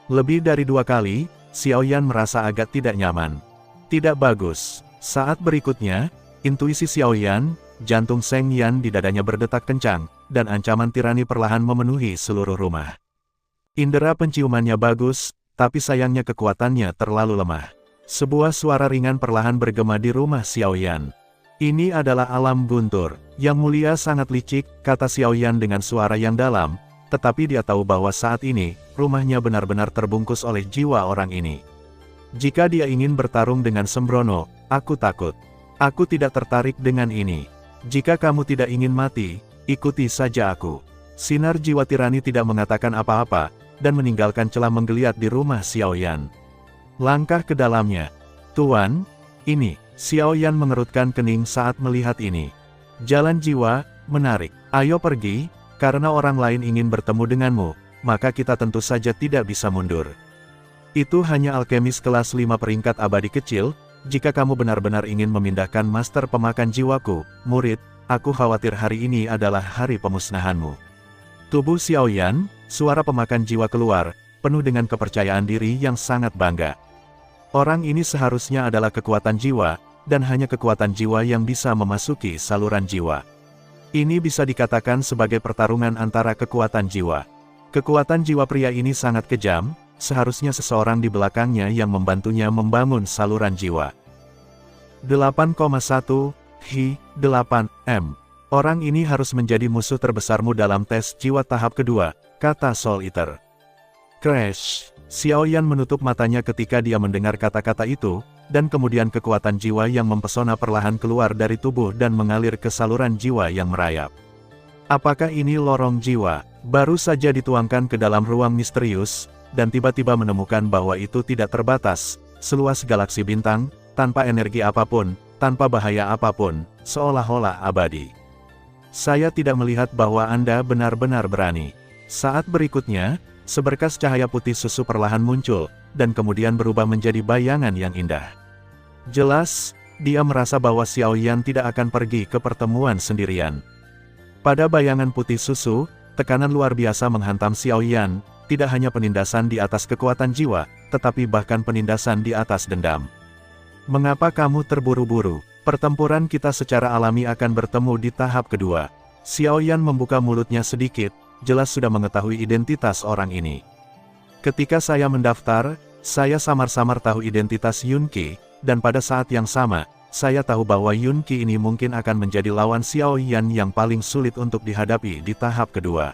Lebih dari 2 kali, Xiaoyan merasa agak tidak nyaman. Tidak bagus. Saat berikutnya, intuisi Xiaoyan, jantung Seng Yan di dadanya berdetak kencang, dan ancaman tirani perlahan memenuhi seluruh rumah. Indera penciumannya bagus, tapi sayangnya kekuatannya terlalu lemah. Sebuah suara ringan perlahan bergema di rumah Xiaoyan. Ini adalah alam guntur. Yang mulia sangat licik, kata Xiaoyan dengan suara yang dalam, tetapi dia tahu bahwa saat ini, rumahnya benar-benar terbungkus oleh jiwa orang ini. Jika dia ingin bertarung dengan sembrono, aku takut. Aku tidak tertarik dengan ini. Jika kamu tidak ingin mati, ikuti saja aku. Sinar jiwa tirani tidak mengatakan apa-apa, dan meninggalkan celah menggeliat di rumah Xiaoyan. Langkah ke dalamnya. Tuan, ini. Xiaoyan mengerutkan kening saat melihat ini. Jalan jiwa, menarik. Ayo pergi, karena orang lain ingin bertemu denganmu, maka kita tentu saja tidak bisa mundur. Itu hanya alkemis kelas 5 peringkat abadi kecil. Jika kamu benar-benar ingin memindahkan master pemakan jiwaku, murid, aku khawatir hari ini adalah hari pemusnahanmu. Tubuh Xiaoyan, suara pemakan jiwa keluar, penuh dengan kepercayaan diri yang sangat bangga. Orang ini seharusnya adalah kekuatan jiwa, dan hanya kekuatan jiwa yang bisa memasuki saluran jiwa. Ini bisa dikatakan sebagai pertarungan antara kekuatan jiwa. Kekuatan jiwa pria ini sangat kejam, seharusnya seseorang di belakangnya yang membantunya membangun saluran jiwa. 8,1 Hi 8 M. Orang ini harus menjadi musuh terbesarmu dalam tes jiwa tahap kedua, kata Soul Eater. Crash. Xiaoyan menutup matanya ketika dia mendengar kata-kata itu, dan kemudian kekuatan jiwa yang mempesona perlahan keluar dari tubuh dan mengalir ke saluran jiwa yang merayap. Apakah ini lorong jiwa? Baru saja dituangkan ke dalam ruang misterius, dan tiba-tiba menemukan bahwa itu tidak terbatas, seluas galaksi bintang, tanpa energi apapun, tanpa bahaya apapun, seolah-olah abadi. Saya tidak melihat bahwa Anda benar-benar berani. Saat berikutnya, seberkas cahaya putih susu perlahan muncul, dan kemudian berubah menjadi bayangan yang indah. Jelas, dia merasa bahwa Xiaoyan tidak akan pergi ke pertemuan sendirian. Pada bayangan putih susu, tekanan luar biasa menghantam Xiaoyan, tidak hanya penindasan di atas kekuatan jiwa, tetapi bahkan penindasan di atas dendam. Mengapa kamu terburu-buru? Pertempuran kita secara alami akan bertemu di tahap kedua. Xiaoyan membuka mulutnya sedikit, jelas sudah mengetahui identitas orang ini. Ketika saya mendaftar, saya samar-samar tahu identitas Yunqi, dan pada saat yang sama, saya tahu bahwa Yunqi ini mungkin akan menjadi lawan Xiaoyan yang paling sulit untuk dihadapi di tahap kedua.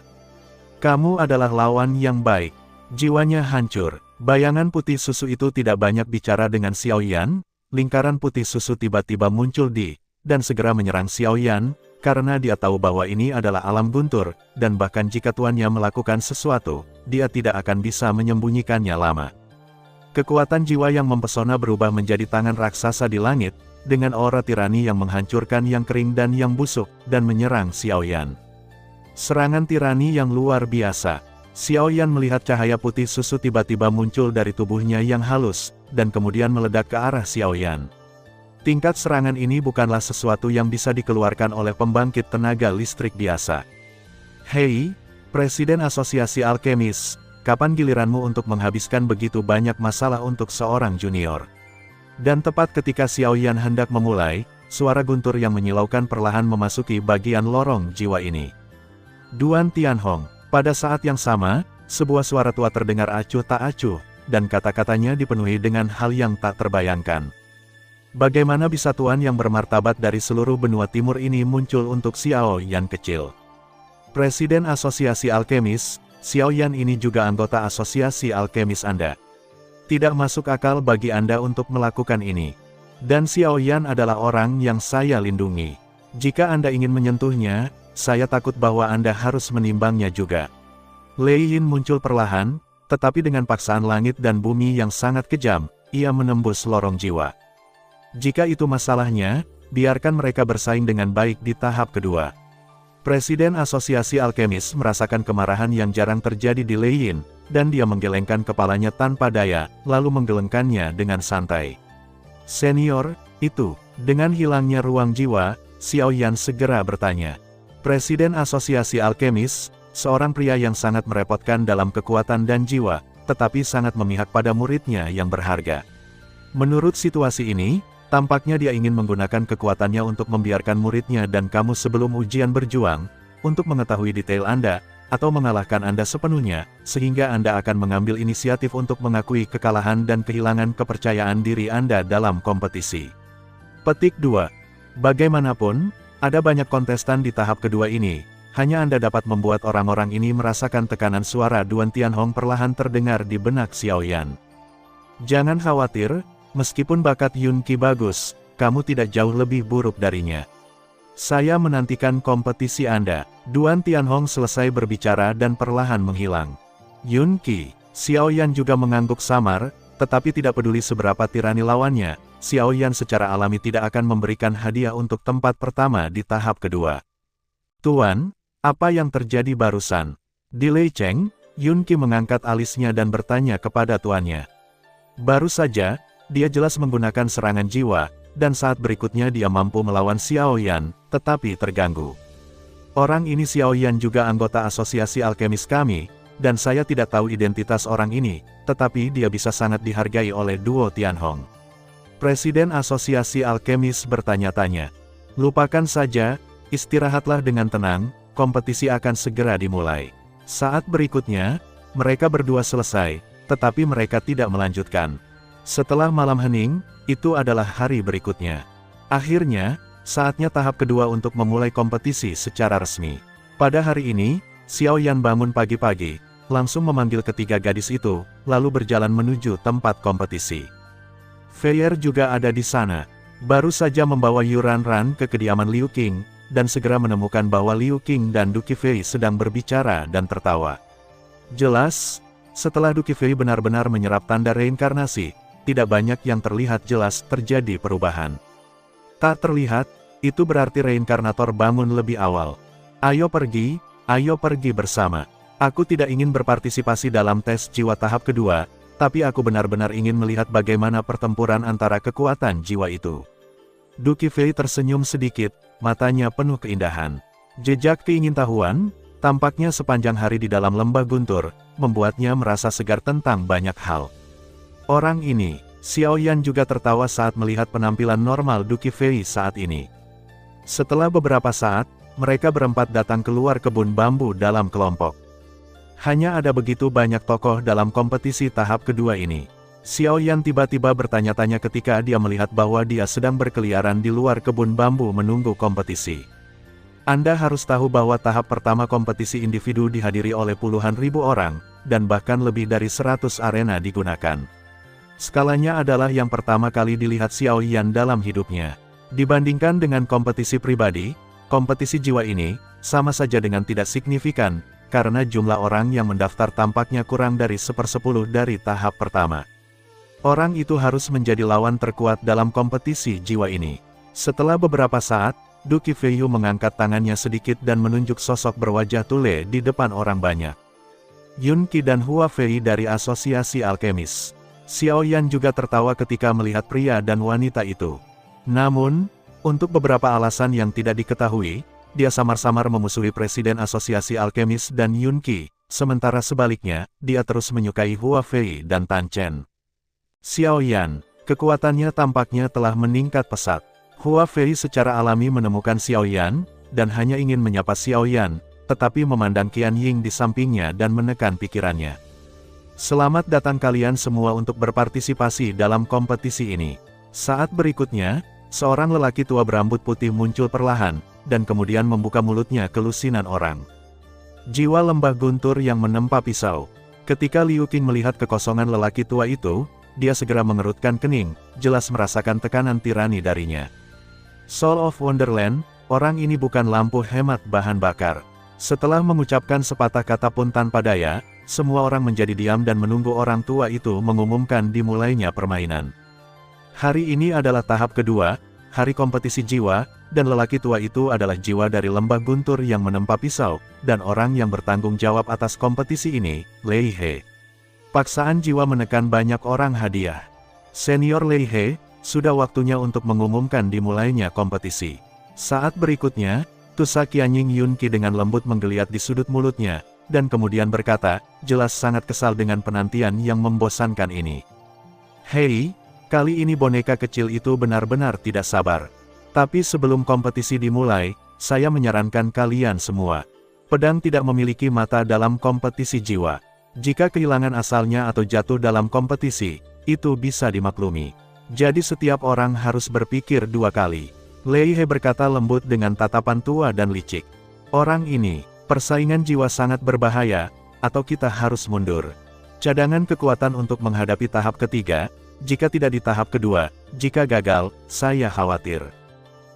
Kamu adalah lawan yang baik. Jiwanya hancur. Bayangan putih susu itu tidak banyak bicara dengan Xiaoyan, lingkaran putih susu tiba-tiba muncul dan segera menyerang Xiaoyan, karena dia tahu bahwa ini adalah alam guntur, dan bahkan jika tuannya melakukan sesuatu, dia tidak akan bisa menyembunyikannya lama. Kekuatan jiwa yang mempesona berubah menjadi tangan raksasa di langit, dengan aura tirani yang menghancurkan yang kering dan yang busuk, dan menyerang Xiaoyan. Serangan tirani yang luar biasa. Xiaoyan melihat cahaya putih susu tiba-tiba muncul dari tubuhnya yang halus, dan kemudian meledak ke arah Xiaoyan. Tingkat serangan ini bukanlah sesuatu yang bisa dikeluarkan oleh pembangkit tenaga listrik biasa. Hei, Presiden Asosiasi Alkemis, kapan giliranmu untuk menghabiskan begitu banyak masalah untuk seorang junior? Dan tepat ketika Xiaoyan hendak memulai, suara guntur yang menyilaukan perlahan memasuki bagian lorong jiwa ini. Duan Tianhong. Pada saat yang sama, sebuah suara tua terdengar acuh tak acuh, dan kata-katanya dipenuhi dengan hal yang tak terbayangkan. Bagaimana bisa tuan yang bermartabat dari seluruh benua timur ini muncul untuk Xiaoyan kecil? Presiden Asosiasi Alkemis, Xiaoyan ini juga anggota Asosiasi Alkemis Anda. Tidak masuk akal bagi Anda untuk melakukan ini. Dan Xiaoyan adalah orang yang saya lindungi. Jika Anda ingin menyentuhnya, saya takut bahwa Anda harus menimbangnya juga. Lei Yin muncul perlahan, tetapi dengan paksaan langit dan bumi yang sangat kejam, ia menembus lorong jiwa. Jika itu masalahnya, biarkan mereka bersaing dengan baik di tahap kedua. Presiden Asosiasi Alkemis merasakan kemarahan yang jarang terjadi di Lei Yin, dan dia menggelengkan kepalanya tanpa daya, lalu menggelengkannya dengan santai. Senior, itu, dengan hilangnya ruang jiwa, Xiaoyan segera bertanya. Presiden Asosiasi Alkemis, seorang pria yang sangat merepotkan dalam kekuatan dan jiwa, tetapi sangat memihak pada muridnya yang berharga. Menurut situasi ini, tampaknya dia ingin menggunakan kekuatannya untuk membiarkan muridnya dan kamu sebelum ujian berjuang, untuk mengetahui detail Anda, atau mengalahkan Anda sepenuhnya, sehingga Anda akan mengambil inisiatif untuk mengakui kekalahan dan kehilangan kepercayaan diri Anda dalam kompetisi. Petik 2. Bagaimanapun, ada banyak kontestan di tahap kedua ini, hanya Anda dapat membuat orang-orang ini merasakan tekanan suara Duan Tianhong perlahan terdengar di benak Xiaoyan. Jangan khawatir, meskipun bakat Yunqi bagus, kamu tidak jauh lebih buruk darinya. Saya menantikan kompetisi Anda. Duan Tianhong selesai berbicara dan perlahan menghilang. Yunqi, Xiaoyan juga mengangguk samar, tetapi tidak peduli seberapa tirani lawannya, Xiaoyan secara alami tidak akan memberikan hadiah untuk tempat pertama di tahap kedua. Tuan, apa yang terjadi barusan? Di Lei Cheng, Yunqi mengangkat alisnya dan bertanya kepada tuannya. Baru saja, dia jelas menggunakan serangan jiwa, dan saat berikutnya dia mampu melawan Xiaoyan, tetapi terganggu. Orang ini Xiaoyan juga anggota Asosiasi Alkemis kami, dan saya tidak tahu identitas orang ini, tetapi dia bisa sangat dihargai oleh duo Tianhong. Presiden Asosiasi Alkemis bertanya-tanya. Lupakan saja, istirahatlah dengan tenang, kompetisi akan segera dimulai. Saat berikutnya, mereka berdua selesai, tetapi mereka tidak melanjutkan. Setelah malam hening, itu adalah hari berikutnya. Akhirnya, saatnya tahap kedua untuk memulai kompetisi secara resmi. Pada hari ini, Xiao Yan bangun pagi-pagi, langsung memanggil ketiga gadis itu, lalu berjalan menuju tempat kompetisi. Feier juga ada di sana, baru saja membawa Yu Ranran ke kediaman Liu Qing, dan segera menemukan bahwa Liu Qing dan Du Qifei sedang berbicara dan tertawa. Jelas, setelah Du Qifei benar-benar menyerap tanda reinkarnasi, tidak banyak yang terlihat jelas terjadi perubahan. Tak terlihat, itu berarti reinkarnator bangun lebih awal. Ayo pergi bersama. Aku tidak ingin berpartisipasi dalam tes jiwa tahap kedua, tapi aku benar-benar ingin melihat bagaimana pertempuran antara kekuatan jiwa itu. Du Qifei tersenyum sedikit, matanya penuh keindahan. Jejak keingintahuan, tampaknya sepanjang hari di dalam lembah guntur, membuatnya merasa segar tentang banyak hal. Orang ini, Xiao Yan juga tertawa saat melihat penampilan normal Du Qifei saat ini. Setelah beberapa saat, mereka berempat datang keluar kebun bambu dalam kelompok. Hanya ada begitu banyak tokoh dalam kompetisi tahap kedua ini. Xiao Yan tiba-tiba bertanya-tanya ketika dia melihat bahwa dia sedang berkeliaran di luar kebun bambu menunggu kompetisi. Anda harus tahu bahwa tahap pertama kompetisi individu dihadiri oleh puluhan ribu orang, dan bahkan lebih dari 100 arena digunakan. Skalanya adalah yang pertama kali dilihat Xiao Yan dalam hidupnya. Dibandingkan dengan kompetisi pribadi, kompetisi jiwa ini, sama saja dengan tidak signifikan, karena jumlah orang yang mendaftar tampaknya kurang dari 1/10 dari tahap pertama. Orang itu harus menjadi lawan terkuat dalam kompetisi jiwa ini. Setelah beberapa saat, Du Qifei mengangkat tangannya sedikit dan menunjuk sosok berwajah tule di depan orang banyak. Yun Qi dan Hua Fei dari Asosiasi Alkemis. Xiao Yan juga tertawa ketika melihat pria dan wanita itu. Namun, untuk beberapa alasan yang tidak diketahui, dia samar-samar memusuhi Presiden Asosiasi Alkemis dan Yun Qi, sementara sebaliknya, dia terus menyukai Hua Fei dan Tan Chen. Xiao Yan, kekuatannya tampaknya telah meningkat pesat. Hua Fei secara alami menemukan Xiao Yan, dan hanya ingin menyapa Xiao Yan, tetapi memandang Qian Ying di sampingnya dan menekan pikirannya. Selamat datang kalian semua untuk berpartisipasi dalam kompetisi ini. Saat berikutnya, seorang lelaki tua berambut putih muncul perlahan, dan kemudian membuka mulutnya ke lusinan orang. Jiwa lembah guntur yang menempa pisau. Ketika Liu Qing melihat kekosongan lelaki tua itu, dia segera mengerutkan kening, jelas merasakan tekanan tirani darinya. Soul of Wonderland, orang ini bukan lampu hemat bahan bakar. Setelah mengucapkan sepatah kata pun tanpa daya, semua orang menjadi diam dan menunggu orang tua itu mengumumkan dimulainya permainan. Hari ini adalah tahap kedua, hari kompetisi jiwa, dan lelaki tua itu adalah jiwa dari lembah guntur yang menempa pisau, dan orang yang bertanggung jawab atas kompetisi ini, Lei He. Paksaan jiwa menekan banyak orang hadiah. Senior Lei He, sudah waktunya untuk mengumumkan dimulainya kompetisi. Saat berikutnya, tusa Qianying Yun Qi dengan lembut menggeliat di sudut mulutnya, dan kemudian berkata, jelas sangat kesal dengan penantian yang membosankan ini. Hei, kali ini boneka kecil itu benar-benar tidak sabar. Tapi sebelum kompetisi dimulai, saya menyarankan kalian semua. Pedang tidak memiliki mata dalam kompetisi jiwa. Jika kehilangan asalnya atau jatuh dalam kompetisi, itu bisa dimaklumi. Jadi setiap orang harus berpikir dua kali. Lei He berkata lembut dengan tatapan tua dan licik. Orang ini, persaingan jiwa sangat berbahaya, atau kita harus mundur. Cadangan kekuatan untuk menghadapi tahap ketiga, jika tidak di tahap kedua, jika gagal, saya khawatir.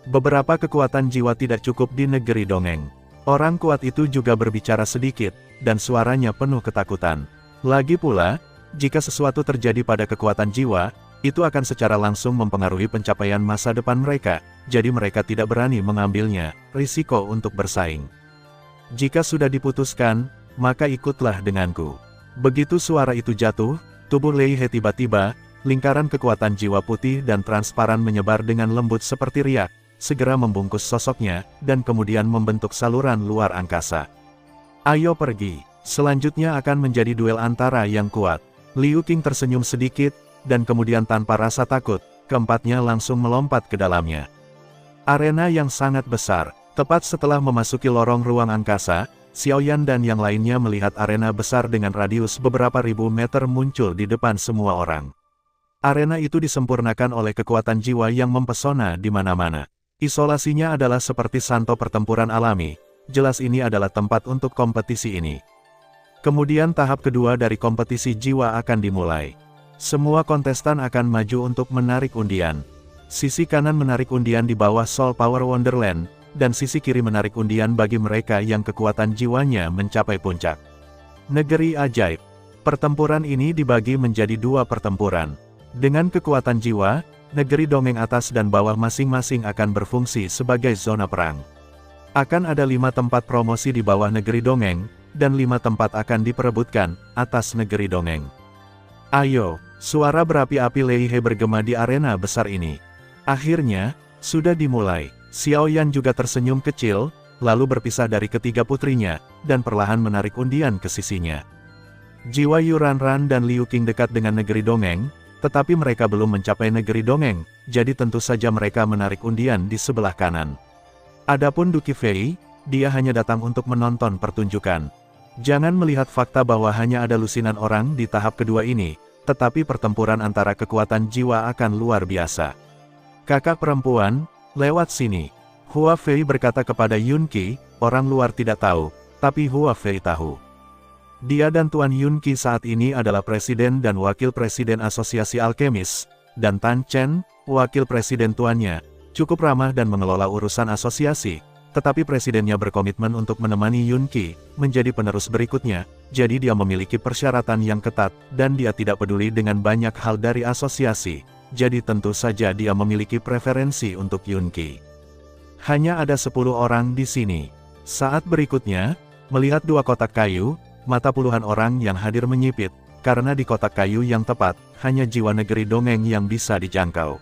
Beberapa kekuatan jiwa tidak cukup di negeri dongeng. Orang kuat itu juga berbicara sedikit, dan suaranya penuh ketakutan. Lagi pula, jika sesuatu terjadi pada kekuatan jiwa, itu akan secara langsung mempengaruhi pencapaian masa depan mereka, jadi mereka tidak berani mengambilnya, risiko untuk bersaing. Jika sudah diputuskan, maka ikutlah denganku. Begitu suara itu jatuh, tubuh Lei He tiba-tiba, lingkaran kekuatan jiwa putih dan transparan menyebar dengan lembut seperti riak, segera membungkus sosoknya, dan kemudian membentuk saluran luar angkasa. Ayo pergi. Selanjutnya akan menjadi duel antara yang kuat. Liu Qing tersenyum sedikit, dan kemudian tanpa rasa takut, keempatnya langsung melompat ke dalamnya. Arena yang sangat besar. Tepat setelah memasuki lorong ruang angkasa, Xiaoyan dan yang lainnya melihat arena besar dengan radius beberapa ribu meter muncul di depan semua orang. Arena itu disempurnakan oleh kekuatan jiwa yang mempesona di mana-mana. Isolasinya adalah seperti santo pertempuran alami, jelas ini adalah tempat untuk kompetisi ini. Kemudian tahap kedua dari kompetisi jiwa akan dimulai. Semua kontestan akan maju untuk menarik undian. Sisi kanan menarik undian di bawah Soul Power Wonderland, dan sisi kiri menarik undian bagi mereka yang kekuatan jiwanya mencapai puncak. Negeri Ajaib. Pertempuran ini dibagi menjadi dua pertempuran. Dengan kekuatan jiwa, negeri dongeng atas dan bawah masing-masing akan berfungsi sebagai zona perang. Akan ada 5 tempat promosi di bawah negeri dongeng, dan 5 tempat akan diperebutkan atas negeri dongeng. Ayo, suara berapi-api Lei He bergema di arena besar ini. Akhirnya, sudah dimulai. Xiaoyan juga tersenyum kecil, lalu berpisah dari ketiga putrinya, dan perlahan menarik undian ke sisinya. Jiwa Yuranran dan Liu Qing dekat dengan negeri dongeng, tetapi mereka belum mencapai negeri dongeng, jadi tentu saja mereka menarik undian di sebelah kanan. Adapun Duki Fei, dia hanya datang untuk menonton pertunjukan. Jangan melihat fakta bahwa hanya ada lusinan orang di tahap kedua ini, tetapi pertempuran antara kekuatan jiwa akan luar biasa. Kakak perempuan, lewat sini. Hua Fei berkata kepada Yun Qi, orang luar tidak tahu, tapi Hua Fei tahu. Dia dan Tuan Yun Qi saat ini adalah presiden dan wakil presiden asosiasi alkemis, dan Tan Chen, wakil presiden tuannya, cukup ramah dan mengelola urusan asosiasi, tetapi presidennya berkomitmen untuk menemani Yun Qi menjadi penerus berikutnya, jadi dia memiliki persyaratan yang ketat, dan dia tidak peduli dengan banyak hal dari asosiasi. Jadi tentu saja dia memiliki preferensi untuk Yun Qi. Hanya ada 10 orang di sini. Saat berikutnya, melihat 2 kotak kayu, mata puluhan orang yang hadir menyipit, karena di kotak kayu yang tepat, hanya jiwa negeri dongeng yang bisa dijangkau.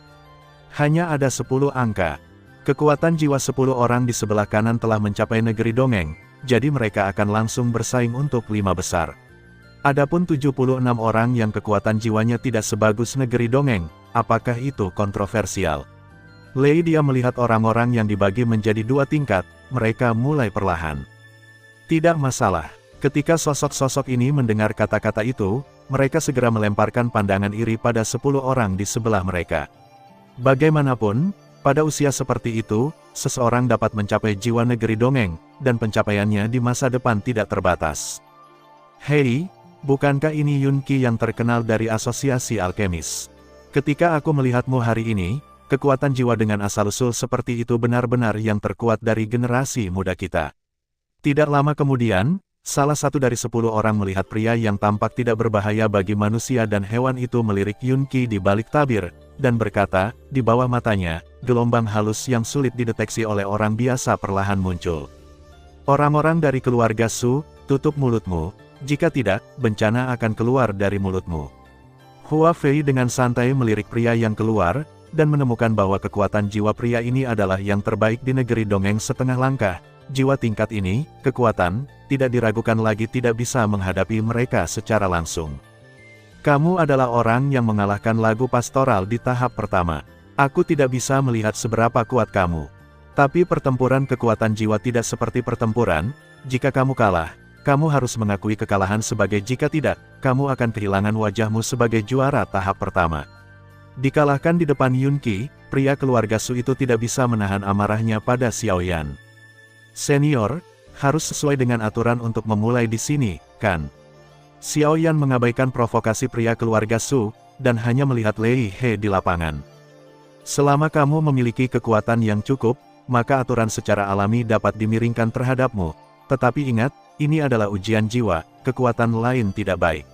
Hanya ada 10 angka. Kekuatan jiwa 10 orang di sebelah kanan telah mencapai negeri dongeng, jadi mereka akan langsung bersaing untuk 5 besar. Adapun 76 orang yang kekuatan jiwanya tidak sebagus negeri dongeng, apakah itu kontroversial? Lei dia melihat orang-orang yang dibagi menjadi 2 tingkat, mereka mulai perlahan. Tidak masalah. Ketika sosok-sosok ini mendengar kata-kata itu, mereka segera melemparkan pandangan iri pada 10 orang di sebelah mereka. Bagaimanapun, pada usia seperti itu, seseorang dapat mencapai jiwa negeri dongeng, dan pencapaiannya di masa depan tidak terbatas. Hei, bukankah ini Yun Qi yang terkenal dari asosiasi alkemis? Ketika aku melihatmu hari ini, kekuatan jiwa dengan asal-usul seperti itu benar-benar yang terkuat dari generasi muda kita. Tidak lama kemudian, salah satu dari 10 orang melihat pria yang tampak tidak berbahaya bagi manusia dan hewan itu melirik Yun Qi di balik tabir, dan berkata, di bawah matanya, gelombang halus yang sulit dideteksi oleh orang biasa perlahan muncul. Orang-orang dari keluarga Su, tutup mulutmu, jika tidak, bencana akan keluar dari mulutmu. Hua Fei dengan santai melirik pria yang keluar, dan menemukan bahwa kekuatan jiwa pria ini adalah yang terbaik di negeri dongeng setengah langkah. Jiwa tingkat ini, kekuatan, tidak diragukan lagi tidak bisa menghadapi mereka secara langsung. Kamu adalah orang yang mengalahkan lagu pastoral di tahap pertama. Aku tidak bisa melihat seberapa kuat kamu. Tapi pertempuran kekuatan jiwa tidak seperti pertempuran, jika kamu kalah, kamu harus mengakui kekalahan sebagai jika tidak, kamu akan kehilangan wajahmu sebagai juara tahap pertama. Dikalahkan di depan Yun Qi, pria keluarga Su itu tidak bisa menahan amarahnya pada Xiaoyan. Senior, harus sesuai dengan aturan untuk memulai di sini, kan? Xiaoyan mengabaikan provokasi pria keluarga Su, dan hanya melihat Lei He di lapangan. Selama kamu memiliki kekuatan yang cukup, maka aturan secara alami dapat dimiringkan terhadapmu. Tetapi ingat, ini adalah ujian jiwa, kekuatan lain tidak baik.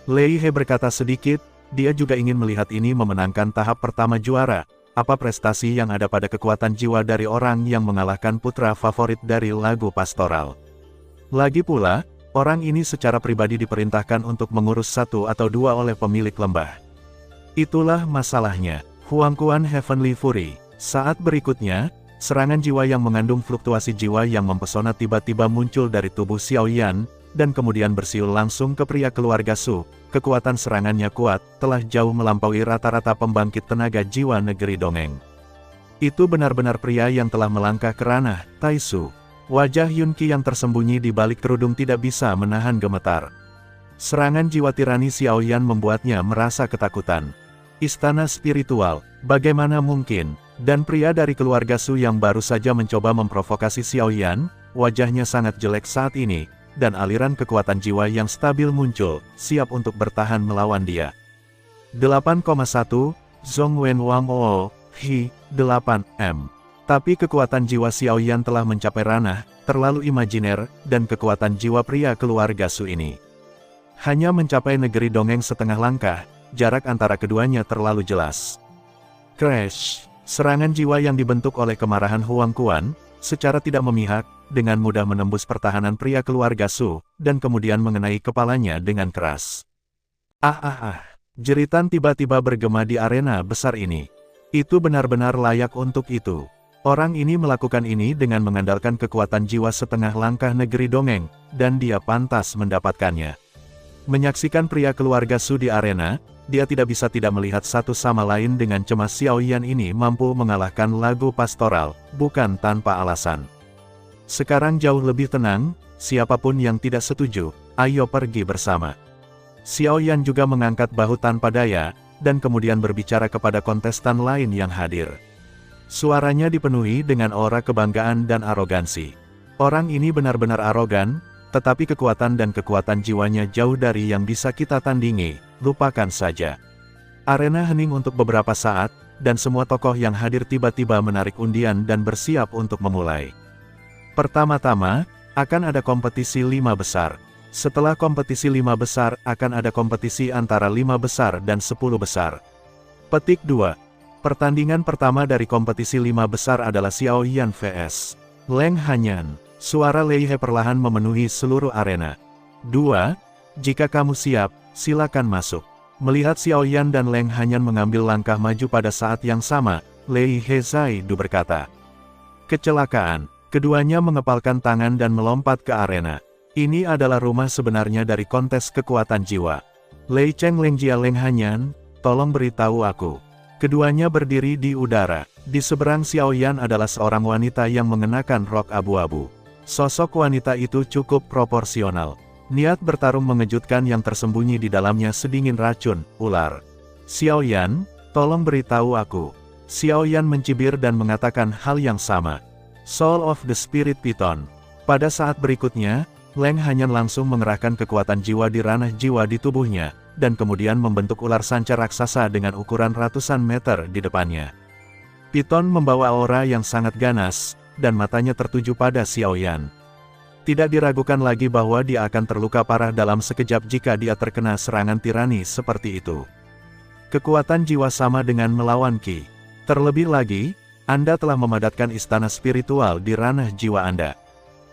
Lei He berkata sedikit, dia juga ingin melihat ini memenangkan tahap pertama juara. Apa prestasi yang ada pada kekuatan jiwa dari orang yang mengalahkan putra favorit dari lagu pastoral. Lagi pula, orang ini secara pribadi diperintahkan untuk mengurus 1 atau 2 oleh pemilik lembah. Itulah masalahnya, Huangquan Heavenly Fury. Saat berikutnya, serangan jiwa yang mengandung fluktuasi jiwa yang mempesona tiba-tiba muncul dari tubuh Xiaoyan, dan kemudian bersiul langsung ke pria keluarga Su. Kekuatan serangannya kuat, telah jauh melampaui rata-rata pembangkit tenaga jiwa negeri dongeng. Itu benar-benar pria yang telah melangkah ke ranah Taisu. Wajah Yunqi yang tersembunyi di balik kerudung tidak bisa menahan gemetar. Serangan jiwa tirani Xiaoyan membuatnya merasa ketakutan. Istana spiritual, bagaimana mungkin? Dan pria dari keluarga Su yang baru saja mencoba memprovokasi Xiaoyan, wajahnya sangat jelek saat ini, dan aliran kekuatan jiwa yang stabil muncul, siap untuk bertahan melawan dia. 8,1, Zhongwen Wang O, Hi, 8M. Tapi kekuatan jiwa Xiaoyan telah mencapai ranah terlalu imajiner, dan kekuatan jiwa pria keluarga Su ini hanya mencapai negeri dongeng setengah langkah, jarak antara keduanya terlalu jelas. Crash! Serangan jiwa yang dibentuk oleh kemarahan Huang Quan, secara tidak memihak, dengan mudah menembus pertahanan pria keluarga Su, dan kemudian mengenai kepalanya dengan keras. Jeritan tiba-tiba bergema di arena besar ini. Itu benar-benar layak untuk itu. Orang ini melakukan ini dengan mengandalkan kekuatan jiwa setengah langkah negeri dongeng, dan dia pantas mendapatkannya. Menyaksikan pria keluarga Su di arena, dia tidak bisa tidak melihat satu sama lain dengan cemas Xiaoyan ini mampu mengalahkan lagu pastoral, bukan tanpa alasan. Sekarang jauh lebih tenang, siapapun yang tidak setuju, ayo pergi bersama. Xiaoyan juga mengangkat bahu tanpa daya, dan kemudian berbicara kepada kontestan lain yang hadir. Suaranya dipenuhi dengan aura kebanggaan dan arogansi. Orang ini benar-benar arogan, tetapi kekuatan dan kekuatan jiwanya jauh dari yang bisa kita tandingi, lupakan saja. Arena hening untuk beberapa saat, dan semua tokoh yang hadir tiba-tiba menarik undian dan bersiap untuk memulai. Pertama-tama, akan ada kompetisi 5 besar. Setelah kompetisi 5 besar, akan ada kompetisi antara 5 besar dan 10 besar. Petik 2. Pertandingan pertama dari kompetisi 5 besar adalah Xiaoyan vs Leng Hanyan. Suara Lei He perlahan memenuhi seluruh arena. 2. Jika kamu siap, silakan masuk. Melihat Xiaoyan dan Leng Hanyan mengambil langkah maju pada saat yang sama, Lei He Zaidu berkata. Kecelakaan. Keduanya mengepalkan tangan dan melompat ke arena. Ini adalah rumah sebenarnya dari kontes kekuatan jiwa. Lei Cheng Lengjia Leng Hanyan, tolong beritahu aku. Keduanya berdiri di udara. Di seberang Xiaoyan adalah seorang wanita yang mengenakan rok abu-abu. Sosok wanita itu cukup proporsional. Niat bertarung mengejutkan yang tersembunyi di dalamnya sedingin racun, ular. Xiaoyan, tolong beritahu aku. Xiaoyan mencibir dan mengatakan hal yang sama. Soul of the Spirit Python. Pada saat berikutnya, Leng Hanyan langsung mengerahkan kekuatan jiwa di ranah jiwa di tubuhnya, dan kemudian membentuk ular sanca raksasa dengan ukuran ratusan meter di depannya. Python membawa aura yang sangat ganas, dan matanya tertuju pada Xiaoyan. Tidak diragukan lagi bahwa dia akan terluka parah dalam sekejap jika dia terkena serangan tirani seperti itu. Kekuatan jiwa sama dengan melawan Qi. Terlebih lagi, Anda telah memadatkan istana spiritual di ranah jiwa Anda.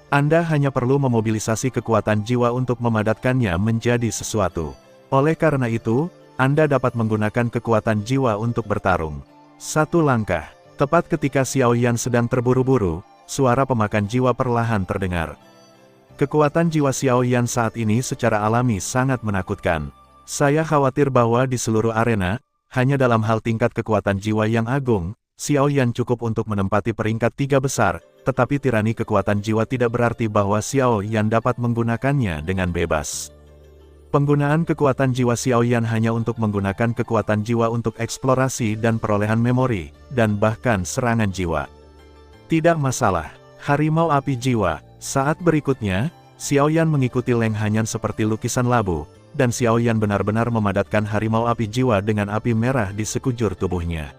Anda hanya perlu memobilisasi kekuatan jiwa untuk memadatkannya menjadi sesuatu. Oleh karena itu, Anda dapat menggunakan kekuatan jiwa untuk bertarung. Satu langkah. Tepat ketika Xiaoyan sedang terburu-buru, suara pemakan jiwa perlahan terdengar. Kekuatan jiwa Xiaoyan saat ini secara alami sangat menakutkan. Saya khawatir bahwa di seluruh arena, hanya dalam hal tingkat kekuatan jiwa yang agung, Xiaoyan cukup untuk menempati peringkat 3 besar, tetapi tirani kekuatan jiwa tidak berarti bahwa Xiaoyan dapat menggunakannya dengan bebas. Penggunaan kekuatan jiwa Xiaoyan hanya untuk menggunakan kekuatan jiwa untuk eksplorasi dan perolehan memori, dan bahkan serangan jiwa. Tidak masalah. Harimau api jiwa. Saat berikutnya, Xiaoyan mengikuti Leng Hanyan seperti lukisan labu, dan Xiaoyan benar-benar memadatkan harimau api jiwa dengan api merah di sekujur tubuhnya.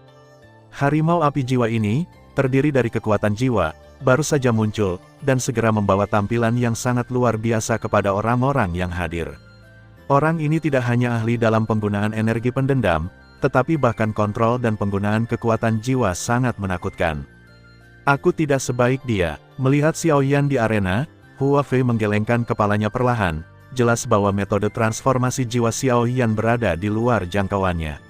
Harimau api jiwa ini, terdiri dari kekuatan jiwa, baru saja muncul, dan segera membawa tampilan yang sangat luar biasa kepada orang-orang yang hadir. Orang ini tidak hanya ahli dalam penggunaan energi pendendam, tetapi bahkan kontrol dan penggunaan kekuatan jiwa sangat menakutkan. Aku tidak sebaik dia. Melihat Xiaoyan di arena, Hua Fei menggelengkan kepalanya perlahan, jelas bahwa metode transformasi jiwa Xiaoyan berada di luar jangkauannya.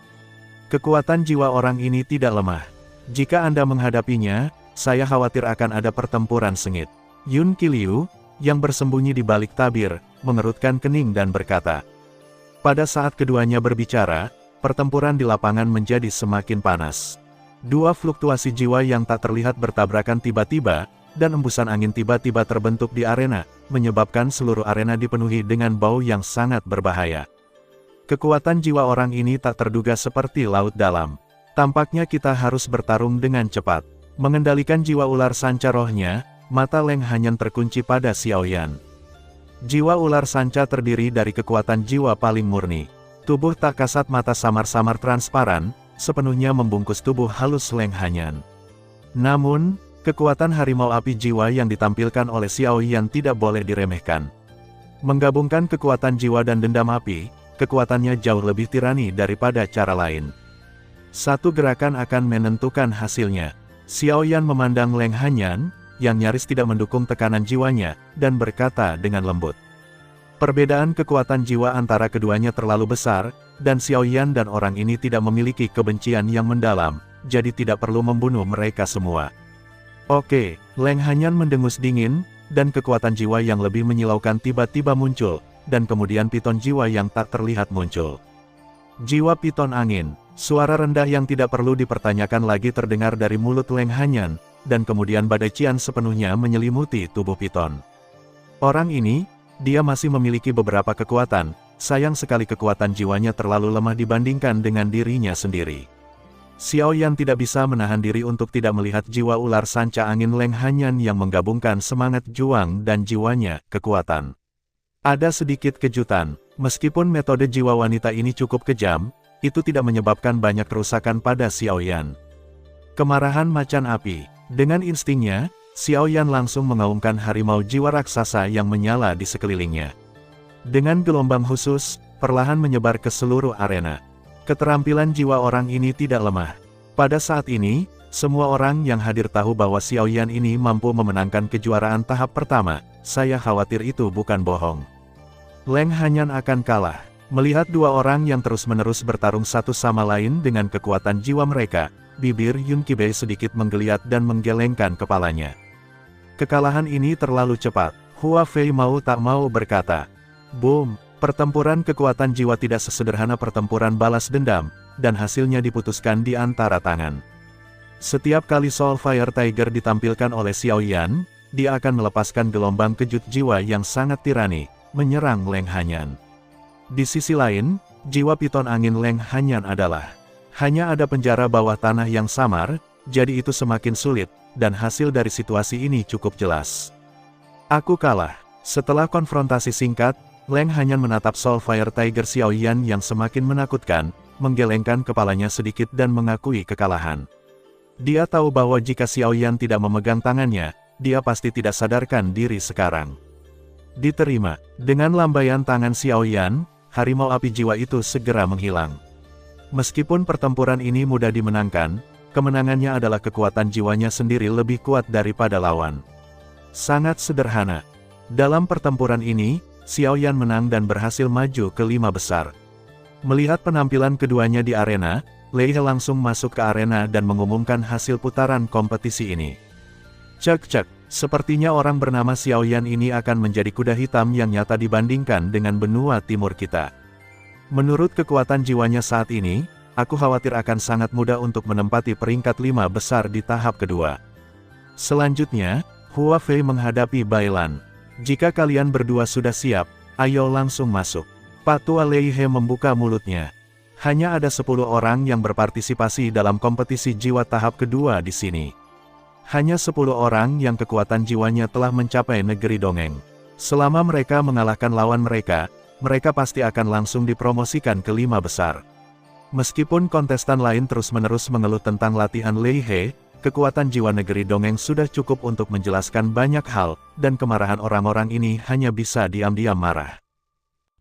Kekuatan jiwa orang ini tidak lemah. Jika Anda menghadapinya, saya khawatir akan ada pertempuran sengit. Yun Qiliu, yang bersembunyi di balik tabir, mengerutkan kening dan berkata. Pada saat keduanya berbicara, pertempuran di lapangan menjadi semakin panas. Dua fluktuasi jiwa yang tak terlihat bertabrakan tiba-tiba, dan embusan angin tiba-tiba terbentuk di arena, menyebabkan seluruh arena dipenuhi dengan bau yang sangat berbahaya. Kekuatan jiwa orang ini tak terduga seperti laut dalam. Tampaknya kita harus bertarung dengan cepat. Mengendalikan jiwa ular sanca rohnya, mata Leng Hanyan terkunci pada Xiaoyan. Jiwa ular sanca terdiri dari kekuatan jiwa paling murni. Tubuh tak kasat mata samar-samar transparan, sepenuhnya membungkus tubuh halus Leng Hanyan. Namun, kekuatan harimau api jiwa yang ditampilkan oleh Xiaoyan tidak boleh diremehkan. Menggabungkan kekuatan jiwa dan dendam api, kekuatannya jauh lebih tirani daripada cara lain. Satu gerakan akan menentukan hasilnya. Xiaoyan memandang Leng Hanyan, yang nyaris tidak mendukung tekanan jiwanya, dan berkata dengan lembut. Perbedaan kekuatan jiwa antara keduanya terlalu besar, dan Xiaoyan dan orang ini tidak memiliki kebencian yang mendalam, jadi tidak perlu membunuh mereka semua. Oke, Leng Hanyan mendengus dingin, dan kekuatan jiwa yang lebih menyilaukan tiba-tiba muncul, dan kemudian piton jiwa yang tak terlihat muncul. Jiwa piton angin, suara rendah yang tidak perlu dipertanyakan lagi terdengar dari mulut Leng Hanyan, dan kemudian badai cian sepenuhnya menyelimuti tubuh piton. Orang ini, dia masih memiliki beberapa kekuatan, sayang sekali kekuatan jiwanya terlalu lemah dibandingkan dengan dirinya sendiri. Xiaoyan tidak bisa menahan diri untuk tidak melihat jiwa ular sanca angin Leng Hanyan yang menggabungkan semangat juang dan jiwanya, kekuatan. Ada sedikit kejutan, meskipun metode jiwa wanita ini cukup kejam, itu tidak menyebabkan banyak kerusakan pada Xiaoyan. Kemarahan macan api. Dengan instingnya, Xiaoyan langsung mengaumkan harimau jiwa raksasa yang menyala di sekelilingnya. Dengan gelombang khusus, perlahan menyebar ke seluruh arena. Keterampilan jiwa orang ini tidak lemah. Pada saat ini, semua orang yang hadir tahu bahwa Xiaoyan ini mampu memenangkan kejuaraan tahap pertama. Saya khawatir itu bukan bohong. Leng Hanyan akan kalah. Melihat dua orang yang terus-menerus bertarung satu sama lain dengan kekuatan jiwa mereka, bibir Yun Qibei sedikit menggeliat dan menggelengkan kepalanya. Kekalahan ini terlalu cepat. Hua Fei mau tak mau berkata. Boom, pertempuran kekuatan jiwa tidak sesederhana pertempuran balas dendam, dan hasilnya diputuskan di antara tangan. Setiap kali Soul Fire Tiger ditampilkan oleh Xiaoyan, dia akan melepaskan gelombang kejut jiwa yang sangat tirani, menyerang Leng Hanyan. Di sisi lain, jiwa piton angin Leng Hanyan adalah hanya ada penjara bawah tanah yang samar, jadi itu semakin sulit, dan hasil dari situasi ini cukup jelas. Aku kalah. Setelah konfrontasi singkat, Leng Hanyan menatap Soul Fire Tiger Xiaoyan yang semakin menakutkan, menggelengkan kepalanya sedikit dan mengakui kekalahan. Dia tahu bahwa jika Xiaoyan tidak memegang tangannya, dia pasti tidak sadarkan diri sekarang. Diterima. Dengan lambaian tangan Xiaoyan, harimau api jiwa itu segera menghilang. Meskipun pertempuran ini mudah dimenangkan, kemenangannya adalah kekuatan jiwanya sendiri lebih kuat daripada lawan. Sangat sederhana. Dalam pertempuran ini, Xiaoyan menang dan berhasil maju ke 5 besar. Melihat penampilan keduanya di arena, Lei He langsung masuk ke arena dan mengumumkan hasil putaran kompetisi ini. Cek, sepertinya orang bernama Xiaoyan ini akan menjadi kuda hitam yang nyata dibandingkan dengan benua timur kita. Menurut kekuatan jiwanya saat ini, aku khawatir akan sangat mudah untuk menempati peringkat 5 besar di tahap kedua. Selanjutnya, Hua Fei menghadapi Bailan. Jika kalian berdua sudah siap, ayo langsung masuk. Patua Lei He membuka mulutnya. Hanya ada 10 orang yang berpartisipasi dalam kompetisi jiwa tahap kedua di sini. Hanya 10 orang yang kekuatan jiwanya telah mencapai negeri dongeng. Selama mereka mengalahkan lawan mereka pasti akan langsung dipromosikan ke 5 besar. Meskipun kontestan lain terus-menerus mengeluh tentang latihan Lei He, kekuatan jiwa negeri dongeng sudah cukup untuk menjelaskan banyak hal, dan kemarahan orang-orang ini hanya bisa diam-diam marah.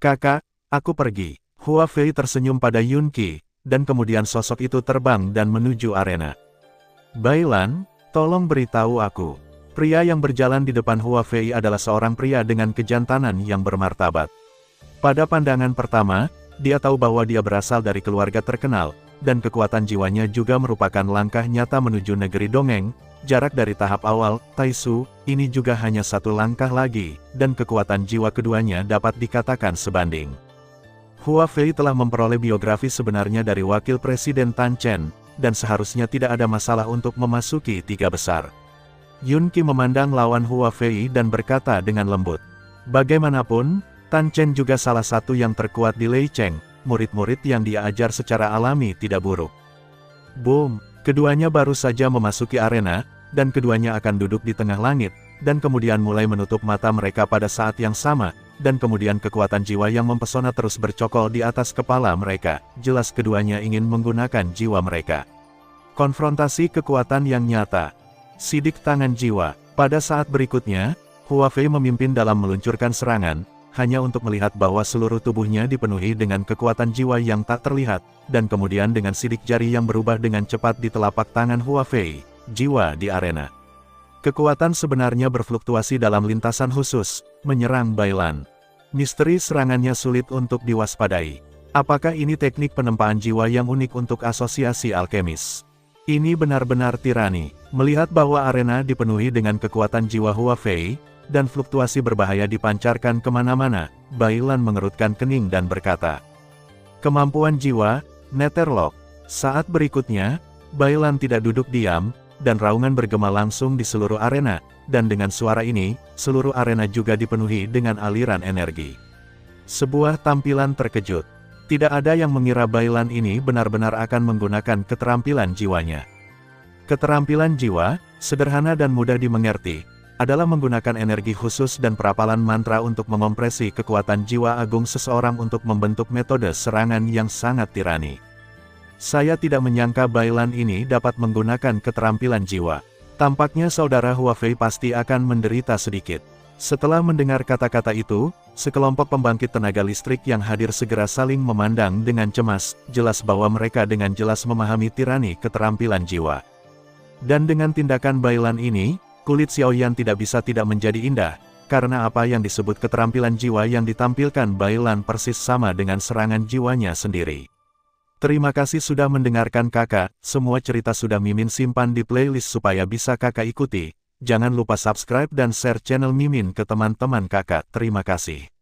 Kakak, aku pergi. Hua Fei tersenyum pada Yun Qi, dan kemudian sosok itu terbang dan menuju arena. Bailan, tolong beritahu aku. Pria yang berjalan di depan Hua Fei adalah seorang pria dengan kejantanan yang bermartabat. Pada pandangan pertama, dia tahu bahwa dia berasal dari keluarga terkenal, dan kekuatan jiwanya juga merupakan langkah nyata menuju negeri dongeng, jarak dari tahap awal, Taisu, ini juga hanya satu langkah lagi, dan kekuatan jiwa keduanya dapat dikatakan sebanding. Hua Fei telah memperoleh biografi sebenarnya dari Wakil Presiden Tan Chen, dan seharusnya tidak ada masalah untuk memasuki 3 besar. Yun Qi memandang lawan Hua Fei dan berkata dengan lembut. Bagaimanapun, Tan Chen juga salah satu yang terkuat di Lei Cheng, murid-murid yang dia ajar secara alami tidak buruk. Boom! Keduanya baru saja memasuki arena, dan keduanya akan duduk di tengah langit, dan kemudian mulai menutup mata mereka pada saat yang sama, dan kemudian kekuatan jiwa yang mempesona terus bercokol di atas kepala mereka, jelas keduanya ingin menggunakan jiwa mereka. Konfrontasi kekuatan yang nyata. Sidik tangan jiwa. Pada saat berikutnya, Hua Fei memimpin dalam meluncurkan serangan, hanya untuk melihat bahwa seluruh tubuhnya dipenuhi dengan kekuatan jiwa yang tak terlihat, dan kemudian dengan sidik jari yang berubah dengan cepat di telapak tangan Hua Fei, jiwa di arena. Kekuatan sebenarnya berfluktuasi dalam lintasan khusus, menyerang Bailan. Misteri serangannya sulit untuk diwaspadai. Apakah ini teknik penempaan jiwa yang unik untuk asosiasi alkemis? Ini benar-benar tirani. Melihat bahwa arena dipenuhi dengan kekuatan jiwa Hua Fei, dan fluktuasi berbahaya dipancarkan kemana-mana, Bailan mengerutkan kening dan berkata, kemampuan jiwa, Netherlock. Saat berikutnya, Bailan tidak duduk diam, dan raungan bergema langsung di seluruh arena, dan dengan suara ini, seluruh arena juga dipenuhi dengan aliran energi. Sebuah tampilan terkejut. Tidak ada yang mengira Bailan ini benar-benar akan menggunakan keterampilan jiwanya. Keterampilan jiwa, sederhana dan mudah dimengerti, adalah menggunakan energi khusus dan perapalan mantra untuk mengompresi kekuatan jiwa agung seseorang untuk membentuk metode serangan yang sangat tirani. Saya tidak menyangka Bailan ini dapat menggunakan keterampilan jiwa. Tampaknya saudara Hua Fei pasti akan menderita sedikit. Setelah mendengar kata-kata itu, sekelompok pembangkit tenaga listrik yang hadir segera saling memandang dengan cemas, jelas bahwa mereka dengan jelas memahami tirani keterampilan jiwa. Dan dengan tindakan Bailan ini, kulit Xiaoyan tidak bisa tidak menjadi indah, karena apa yang disebut keterampilan jiwa yang ditampilkan Bailan persis sama dengan serangan jiwanya sendiri. Terima kasih sudah mendengarkan kakak, semua cerita sudah Mimin simpan di playlist supaya bisa kakak ikuti. Jangan lupa subscribe dan share channel Mimin ke teman-teman kakak, terima kasih.